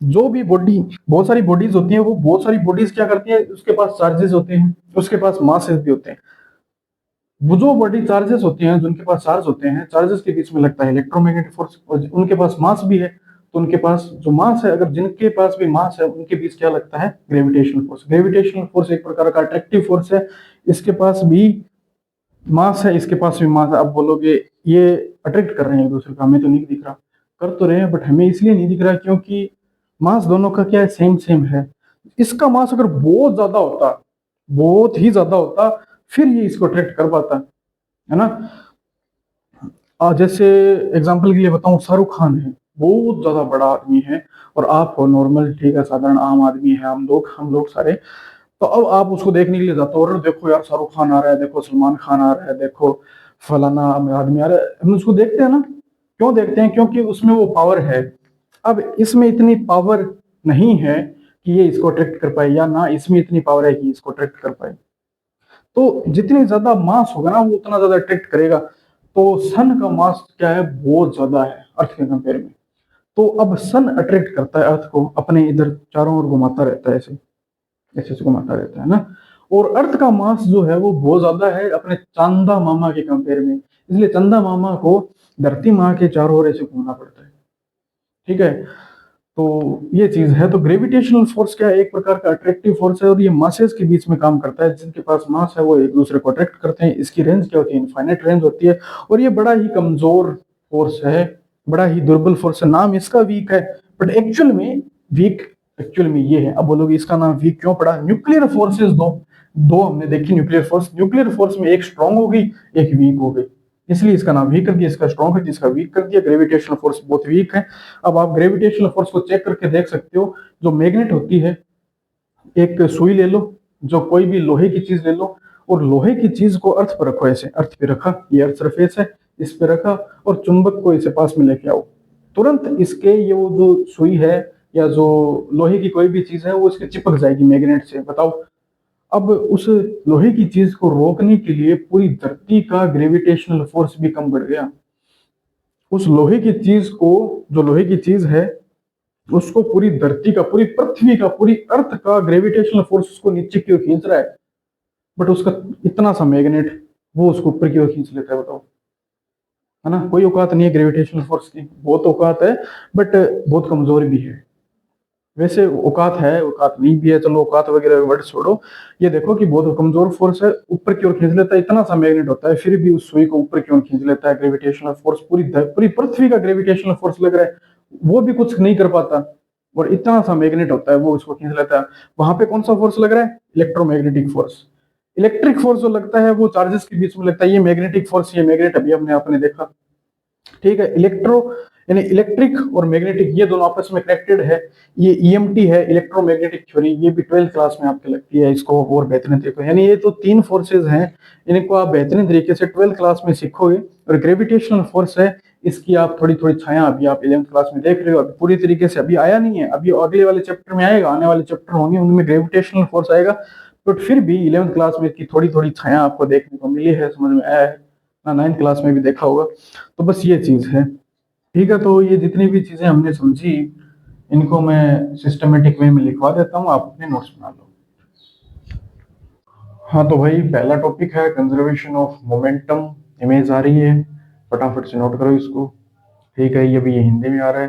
जो भी बॉडी, बहुत सारी बॉडीज होती हैं, वो बहुत सारी बॉडीज क्या करती है, उसके पास चार्जेस होते हैं, उसके पास मासेस भी होते हैं। वो जो बॉडी चार्जेस होती हैं, जिनके पास चार्ज होते हैं, चार्जेस के बीच में लगता है इलेक्ट्रोमैग्नेटिक फोर्स, और उनके पास मास भी है, तो उनके पास जो मास है, अगर जिनके पास भी मास है उनके बीच क्या लगता है? Gravitational force. ग्रेविटेशनल फोर्स एक प्रकार का अट्रैक्टिव फोर्स है। इसके पास भी मास है, इसके पास भी मास है। अब बोलोगे ये अट्रैक्ट कर रहे हैं एक दूसरे का, हमें तो नहीं दिख रहा। कर तो रहे हैं बट हमें इसलिए नहीं दिख रहा क्योंकि मास दोनों का क्या है? सेम सेम है। इसका मास अगर बहुत ज्यादा होता, बहुत ही ज्यादा होता, फिर ये इसको अट्रैक्ट कर पाता, है ना। जैसे एग्जांपल के लिए बताऊं, शाहरुख खान है, बहुत ज्यादा बड़ा आदमी है, और आप हो नॉर्मल, ठीक है, साधारण आम आदमी है, हम लोग सारे। तो अब आप उसको देखने के लिए जाते हो, और देखो यार शाहरुख खान आ रहा है, देखो सलमान खान आ रहा है, देखो फलाना आदमी आ रहा है, हम उसको देखते हैं ना। क्यों देखते हैं? क्योंकि उसमें वो पावर है। अब इसमें इतनी पावर नहीं है कि ये इसको अट्रैक्ट कर पाए, या ना इसमें इतनी पावर है कि इसको अट्रैक्ट कर पाए। तो जितनी ज्यादा मास होगा ना वो उतना ज्यादा अट्रैक्ट करेगा। तो सन का मास क्या है, बहुत ज्यादा है अर्थ के कंपेयर में। तो अब सन अट्रैक्ट करता है अर्थ को, अपने इधर चारों ओर घुमाता रहता है, ऐसे ऐसे से घुमाता रहता है ना। और अर्थ का मास जो है वो बहुत ज्यादा है अपने चंदा मामा के कंपेयर में, इसलिए चंदा मामा को धरती माँ के चारों ओर ऐसे घूमना पड़ता है। ठीक है, तो ये चीज है। तो ग्रेविटेशनल फोर्स क्या है, एक प्रकार का अट्रैक्टिव फोर्स है, और ये मासेस के बीच में काम करता है। जिनके पास मास है वो एक दूसरे को अट्रैक्ट करते हैं। इसकी रेंज क्या होती है, इनफाइनाइट रेंज होती है। और ये बड़ा ही कमजोर फोर्स है, बड़ा ही दुर्बल फोर्स है। नाम इसका वीक है, बट एक्चुअल में वीक एक्चुअल में ये है। अब बोलोगे इसका नाम वीक क्यों पड़ा, न्यूक्लियर फोर्सेस दो दो हमने देखी न्यूक्लियर फोर्स। न्यूक्लियर फोर्स में एक स्ट्रांग हो गई, एक वीक हो गई, इसलिए इसका नाम वीक कर दिया। इसका स्ट्रांग कर दिया, इसका वीक कर दिया। ग्रेविटेशनल फोर्स बहुत वीक है। अब आप ग्रेविटेशनल फोर्स को चेक करके देख सकते हो। जो मैग्नेट होती है, एक सुई ले लो, जो कोई भी लोहे की चीज ले लो, और लोहे की चीज को अर्थ पर रखो, ऐसे अर्थ पे रखा, ये अर्थ सरफेस है, इस पे रखा, और चुंबक को इसे पास में लेके आओ, तुरंत इसके ये वो जो सुई है या जो लोहे की कोई भी चीज है वो इसके चिपक जाएगी मैग्नेट से। बताओ, अब उस लोहे की चीज को रोकने के लिए पूरी धरती का ग्रेविटेशनल फोर्स भी कम बढ़ गया। उस लोहे की चीज को, जो लोहे की चीज है, उसको पूरी धरती का, पूरी पृथ्वी का, पूरी अर्थ का ग्रेविटेशनल फोर्स उसको नीचे की ओर खींच रहा है। बट उसका इतना सा मैग्नेट वो उसको ऊपर की ओर खींच लेता है। बताओ, है ना, कोई औकात नहीं है ग्रेविटेशनल फोर्स की, बहुत औकात है, बट बहुत कमजोर भी है। वैसे औकात है, औकात नहीं भी है, चलो औकात वगैरह वर्ड छोड़ो। ये देखो कि बहुत कमजोर फोर्स है, ऊपर की ओर खींच लेता है। इतना सा मैग्नेट होता है, फिर भी उस सुई को ऊपर की ओर खींच लेता है। ग्रेविटेशनल फोर्स पूरी पृथ्वी का ग्रेविटेशनल फोर्स लग रहा है, वो भी कुछ नहीं कर पाता। और इतना सा मैग्नेट होता है, वो उसको खींच लेता है। वहां पे कौन सा फोर्स लग रहा है, इलेक्ट्रोमैग्नेटिक फोर्स। इलेक्ट्रिक फोर्स जो लगता है वो चार्जेस के बीच में लगता है। ये मैग्नेटिक फोर्स, ये मैग्नेट अभी हमने आपने देखा। ठीक है, इलेक्ट्रो यानी इलेक्ट्रिक और मैग्नेटिक ये दोनों आपस में कनेक्टेड है। ये ईएमटी है, इलेक्ट्रोमैग्नेटिक थ्योरी, ये भी 12th क्लास में आपके लगती है। इसको और बेहतरीन तरीके, यानी ये तो तीन फोर्सेज हैं, इनको आप बेहतरीन तरीके से 12th क्लास में सीखोगे। और ग्रेविटेशनल फोर्स है, इसकी आप थोड़ी थोड़ी छाया अभी आप 11th क्लास में देख रहे हो। अभी पूरी तरीके से अभी आया नहीं है, अभी अगले वाले चैप्टर में आएगा, आने वाले चैप्टर होंगे उनमें ग्रेविटेशनल फोर्स आएगा। बट फिर भी 11th क्लास में इसकी थोड़ी थोड़ी छाया आपको देखने को मिली है, समझ में आया है ना। 9th क्लास में भी देखा होगा। तो बस ये चीज है। ठीक है, तो ये जितनी भी चीजें हमने समझी, इनको मैं सिस्टमेटिक वे में लिखवा देता हूँ, आप अपने नोट्स बना लो। हाँ तो भाई, पहला टॉपिक है कंजर्वेशन ऑफ मोमेंटम। इमेज आ रही है, फटाफट से नोट करो इसको। ठीक है, ये भी ये हिंदी में आ रहा है,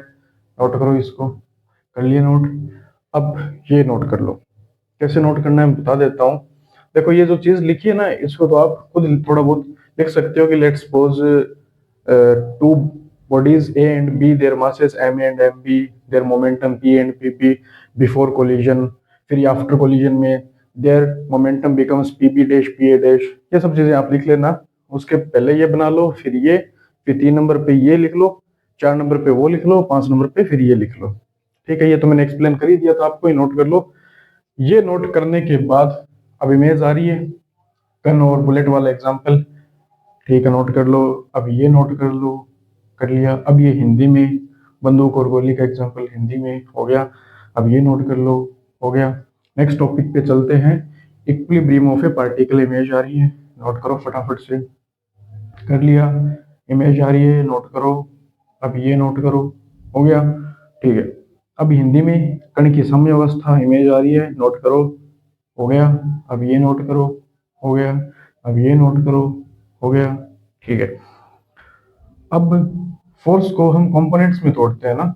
नोट करो इसको। कर लिया नोट। अब ये नोट कर लो। कैसे नोट करना है मैं बता देता हूँ। देखो, ये जो चीज लिखी है ना, इसको तो आप खुद थोड़ा बहुत लिख सकते हो कि let's suppose two bodies A and B, their masses m and mb, their momentum p and pp before collision, फिर आफ्टर कोलिजन में their momentum becomes pb dash pa dash। ये सब चीजें आप लिख लेना। उसके पहले ये बना लो, फिर ये, फिर 3 नंबर पे ये लिख लो, 4 नंबर पे वो लिख लो, 5 नंबर पे फिर ये लिख लो। ठीक है, ये तो मैंने एक्सप्लेन कर ही दिया, तो आपको ही नोट कर लो। ये नोट करने के बाद अब इमेज आ रही है, गन और बुलेट वाला एग्जाम्पल। ठीक है, नोट कर लो। अब ये नोट कर लो, कर लिया। अब ये हिंदी में, बंदूक और गोली का एग्जाम्पल हिंदी में हो गया। अब ये नोट कर लो, हो गया। नेक्स्ट टॉपिक पे चलते हैं। Equilibrium of a particle, image आ रही है, नोट करो फटाफट से। कर लिया, इमेज आ रही है, नोट करो। अब ये नोट करो, हो गया। ठीक है, अब हिंदी में कण की साम्य अवस्था, इमेज आ रही है, नोट करो, हो गया। अब ये नोट करो, हो गया। अब ये नोट करो, हो गया। ठीक है, अब फोर्स को हम कंपोनेंट्स में तोड़ते हैं ना।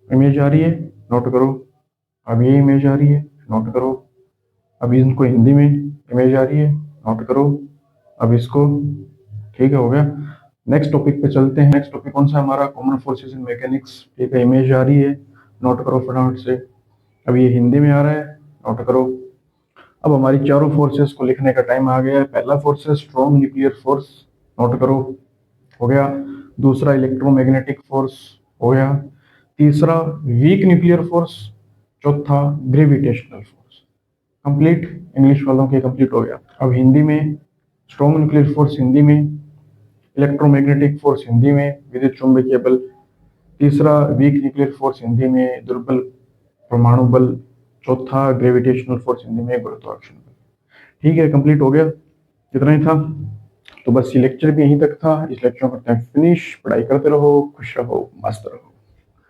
इमेज आ रही है, नोट करो। अब ये इमेज आ रही है, नोट करो। अब इनको हिंदी में इमेज आ रही है, नोट करो। अब इसको, ठीक है, हो गया। नेक्स्ट टॉपिक पे चलते हैं। नेक्स्ट टॉपिक कौन सा हमारा, कॉमन फोर्सेस इन मैकेनिक्स। ठीक है, इमेज आ रही है, नोट करो फटाफट से। अब ये हिंदी में आ रहा है, नोट करो। अब हमारी चारों फोर्सेस को लिखने का टाइम आ गया है। पहला फोर्स है स्ट्रॉन्ग न्यूक्लियर फोर्स, नोट करो, हो गया। दूसरा इलेक्ट्रोमैग्नेटिक फोर्स, हो गया। तीसरा वीक न्यूक्लियर फोर्स। चौथा ग्रेविटेशनल फोर्स। कंप्लीट, इंग्लिश वालों के कंप्लीट हो गया। अब हिंदी में स्ट्रॉन्ग न्यूक्लियर फोर्स हिंदी में, इलेक्ट्रोमैग्नेटिक फोर्स हिंदी में, विद्युत चुंबकीय बल। तीसरा वीक न्यूक्लियर फोर्स हिंदी में, दुर्बल परमाणु बल। चौथा ग्रेविटेशनल फोर्स हिंदी में, गुरुत्वाकर्षण बल। ठीक है, कंप्लीट हो गया। इतना ही था। तो बस ये लेक्चर भी यहीं तक था। इस लेक्चर को करते हैं फिनिश। पढ़ाई करते रहो, खुश रहो, मस्त रहो।